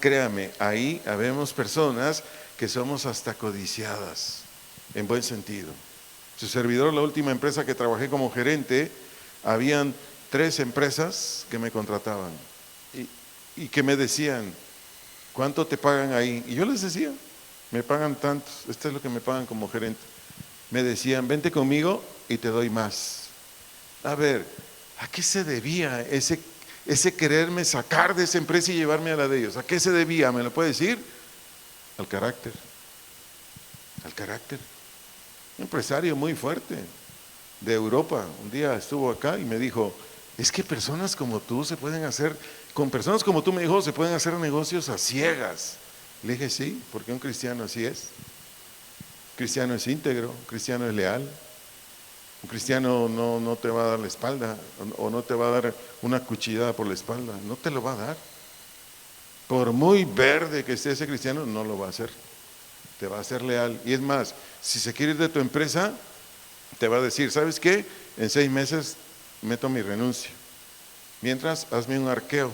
créame, ahí habemos personas que somos hasta codiciadas, en buen sentido. Su servidor, la última empresa que trabajé como gerente, habían 3 empresas que me contrataban y que me decían, ¿cuánto te pagan ahí? Y yo les decía, me pagan tantos, esto es lo que me pagan como gerente. Me decían, vente conmigo y te doy más. A ver, ¿a qué se debía ese quererme sacar de esa empresa y llevarme a la de ellos? ¿A qué se debía? ¿Me lo puede decir? Al carácter. Al carácter. Un empresario muy fuerte de Europa. Un día estuvo acá y me dijo, es que personas como tú se pueden hacer, con personas como tú, me dijo, se pueden hacer negocios a ciegas. Le dije, sí, porque un cristiano así es. Un cristiano es íntegro, un cristiano es leal. Un cristiano no te va a dar la espalda o no te va a dar una cuchillada por la espalda, no te lo va a dar. Por muy verde que esté ese cristiano, no lo va a hacer. Te va a ser leal. Y es más, si se quiere ir de tu empresa, te va a decir, ¿sabes qué? En 6 meses meto mi renuncia. Mientras, hazme un arqueo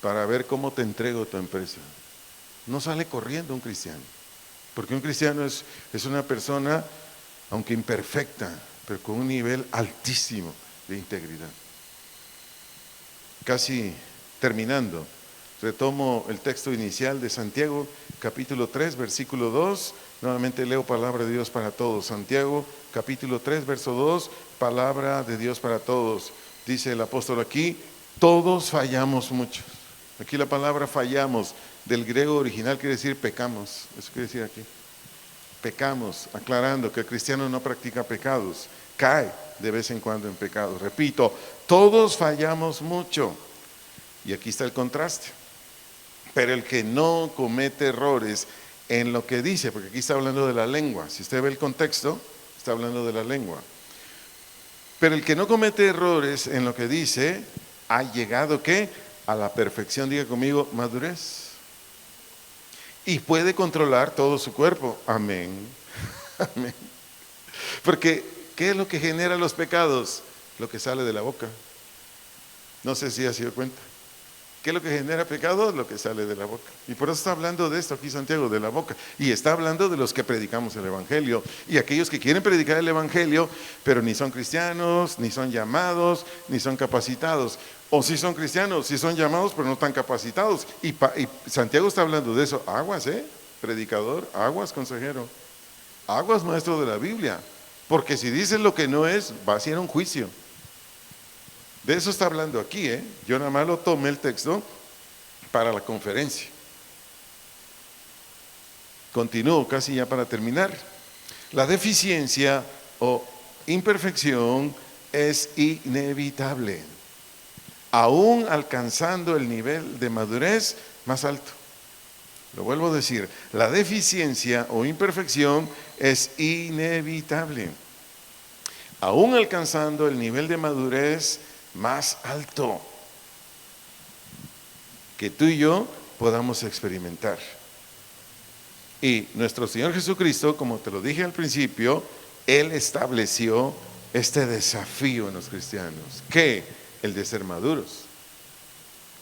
para ver cómo te entrego tu empresa. No sale corriendo un cristiano, porque un cristiano es una persona, aunque imperfecta, pero con un nivel altísimo de integridad. Casi terminando, retomo el texto inicial de Santiago, capítulo 3, versículo 2. Nuevamente leo palabra de Dios para todos. Santiago, capítulo 3, verso 2, palabra de Dios para todos. Dice el apóstol aquí, todos fallamos mucho. Aquí la palabra fallamos, del griego original quiere decir pecamos. Eso quiere decir aquí. Pecamos, aclarando que el cristiano no practica pecados, cae de vez en cuando en pecados. Repito, todos fallamos mucho. Y aquí está el contraste. Pero el que no comete errores en lo que dice, porque aquí está hablando de la lengua, si usted ve el contexto, está hablando de la lengua. Pero el que no comete errores en lo que dice, ha llegado ¿qué? A la perfección, diga conmigo, madurez. Y puede controlar todo su cuerpo. Amén. Amén. Porque, ¿qué es lo que genera los pecados? Lo que sale de la boca. No sé si ha sido cuenta. ¿Qué es lo que genera pecado? Lo que sale de la boca. Y por eso está hablando de esto aquí Santiago, de la boca. Y está hablando de los que predicamos el Evangelio. Y aquellos que quieren predicar el Evangelio, pero ni son cristianos, ni son llamados, ni son capacitados. O si son cristianos, si son llamados, pero no están capacitados. Y Santiago está hablando de eso. Aguas, predicador, aguas, consejero. Aguas, maestro de la Biblia. Porque si dices lo que no es, va a ser un juicio. De eso está hablando aquí, ¿eh? Yo nada más lo tomé el texto para la conferencia. Continúo casi ya para terminar. La deficiencia o imperfección es inevitable, aún alcanzando el nivel de madurez más alto. Lo vuelvo a decir, la deficiencia o imperfección es inevitable, aún alcanzando el nivel de madurez más alto que tú y yo podamos experimentar. Y nuestro Señor Jesucristo, como te lo dije al principio, Él estableció este desafío en los cristianos. ¿Qué? El de ser maduros.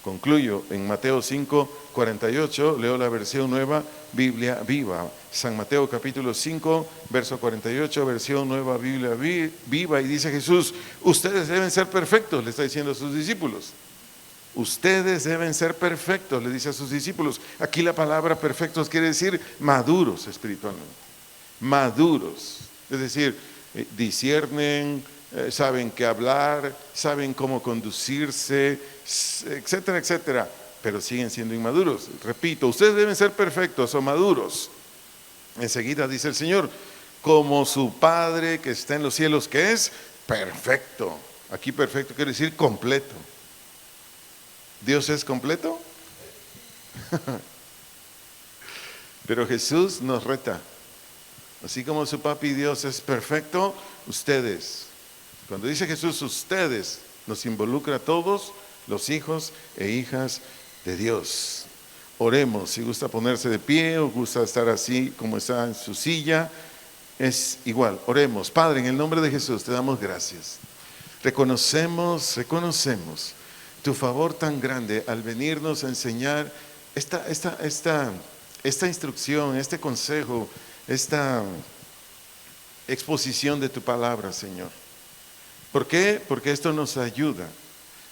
Concluyo en Mateo 5:48, leo la versión nueva, Biblia viva. San Mateo capítulo 5, verso 48, versión nueva, Biblia viva, y dice Jesús: ustedes deben ser perfectos, le está diciendo a sus discípulos. Ustedes deben ser perfectos, le dice a sus discípulos. Aquí la palabra perfectos quiere decir maduros espiritualmente. Maduros, es decir, disciernen, saben qué hablar, saben cómo conducirse, etcétera, etcétera, pero siguen siendo inmaduros. Repito, ustedes deben ser perfectos o maduros. Enseguida dice el Señor: como su Padre que está en los cielos, que es perfecto. Aquí perfecto quiere decir completo. ¿Dios es completo? Pero Jesús nos reta. Así como su papi Dios es perfecto, ustedes. Cuando dice Jesús ustedes, nos involucra a todos los hijos e hijas de Dios. Oremos. Si gusta ponerse de pie o gusta estar así como está en su silla, es igual. Oremos. Padre, en el nombre de Jesús te damos gracias. Reconocemos tu favor tan grande al venirnos a enseñar esta instrucción, este consejo, esta exposición de tu palabra, Señor. ¿Por qué? Porque esto nos ayuda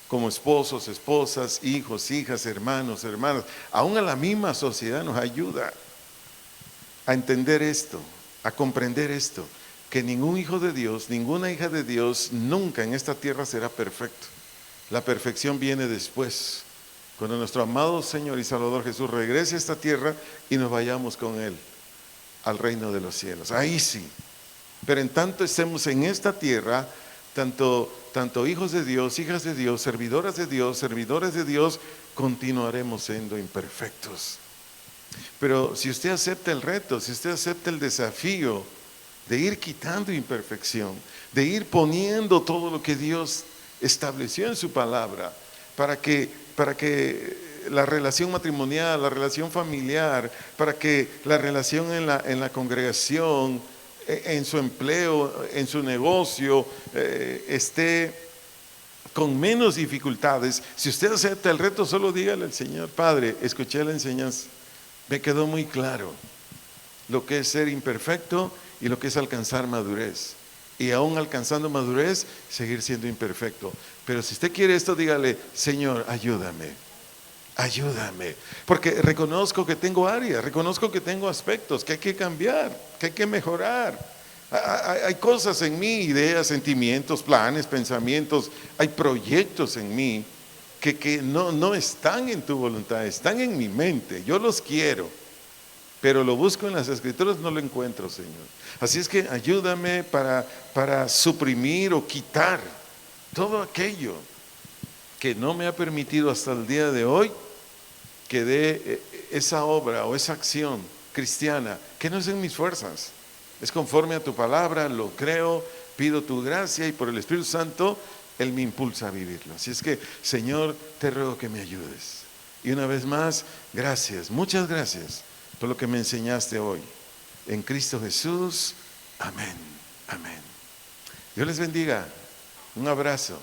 como esposos, esposas, hijos, hijas, hermanos, hermanas, aún a la misma sociedad nos ayuda a entender esto, a comprender esto, que ningún hijo de Dios, ninguna hija de Dios nunca en esta tierra será perfecto. La perfección viene después, cuando nuestro amado Señor y Salvador Jesús regrese a esta tierra y nos vayamos con Él al reino de los cielos. Ahí sí. Pero en tanto estemos en esta tierra, tanto hijos de Dios, hijas de Dios, servidoras de Dios, servidores de Dios, continuaremos siendo imperfectos. Pero si usted acepta el reto, si usted acepta el desafío de ir quitando imperfección, de ir poniendo todo lo que Dios estableció en su palabra, para que la relación matrimonial, la relación familiar, para que la relación en la congregación, en su empleo, en su negocio, esté con menos dificultades. Si usted acepta el reto, solo dígale al Señor: Padre, escuché la enseñanza, me quedó muy claro lo que es ser imperfecto y lo que es alcanzar madurez. Y aún alcanzando madurez, seguir siendo imperfecto. Pero si usted quiere esto, dígale: Señor, ayúdame, porque reconozco que tengo áreas, reconozco que tengo aspectos que hay que cambiar, que hay que mejorar. Hay cosas en mí, ideas, sentimientos, planes, pensamientos, hay proyectos en mí que no están en tu voluntad, están en mi mente. Yo los quiero, pero lo busco en las Escrituras, no lo encuentro, Señor. Así es que ayúdame para suprimir o quitar todo aquello que no me ha permitido hasta el día de hoy que dé esa obra o esa acción cristiana, que no es en mis fuerzas, es conforme a tu palabra, lo creo, pido tu gracia y por el Espíritu Santo Él me impulsa a vivirlo. Así es que, Señor, te ruego que me ayudes. Y una vez más, gracias, muchas gracias por lo que me enseñaste hoy. En Cristo Jesús, amén, amén. Dios les bendiga, un abrazo.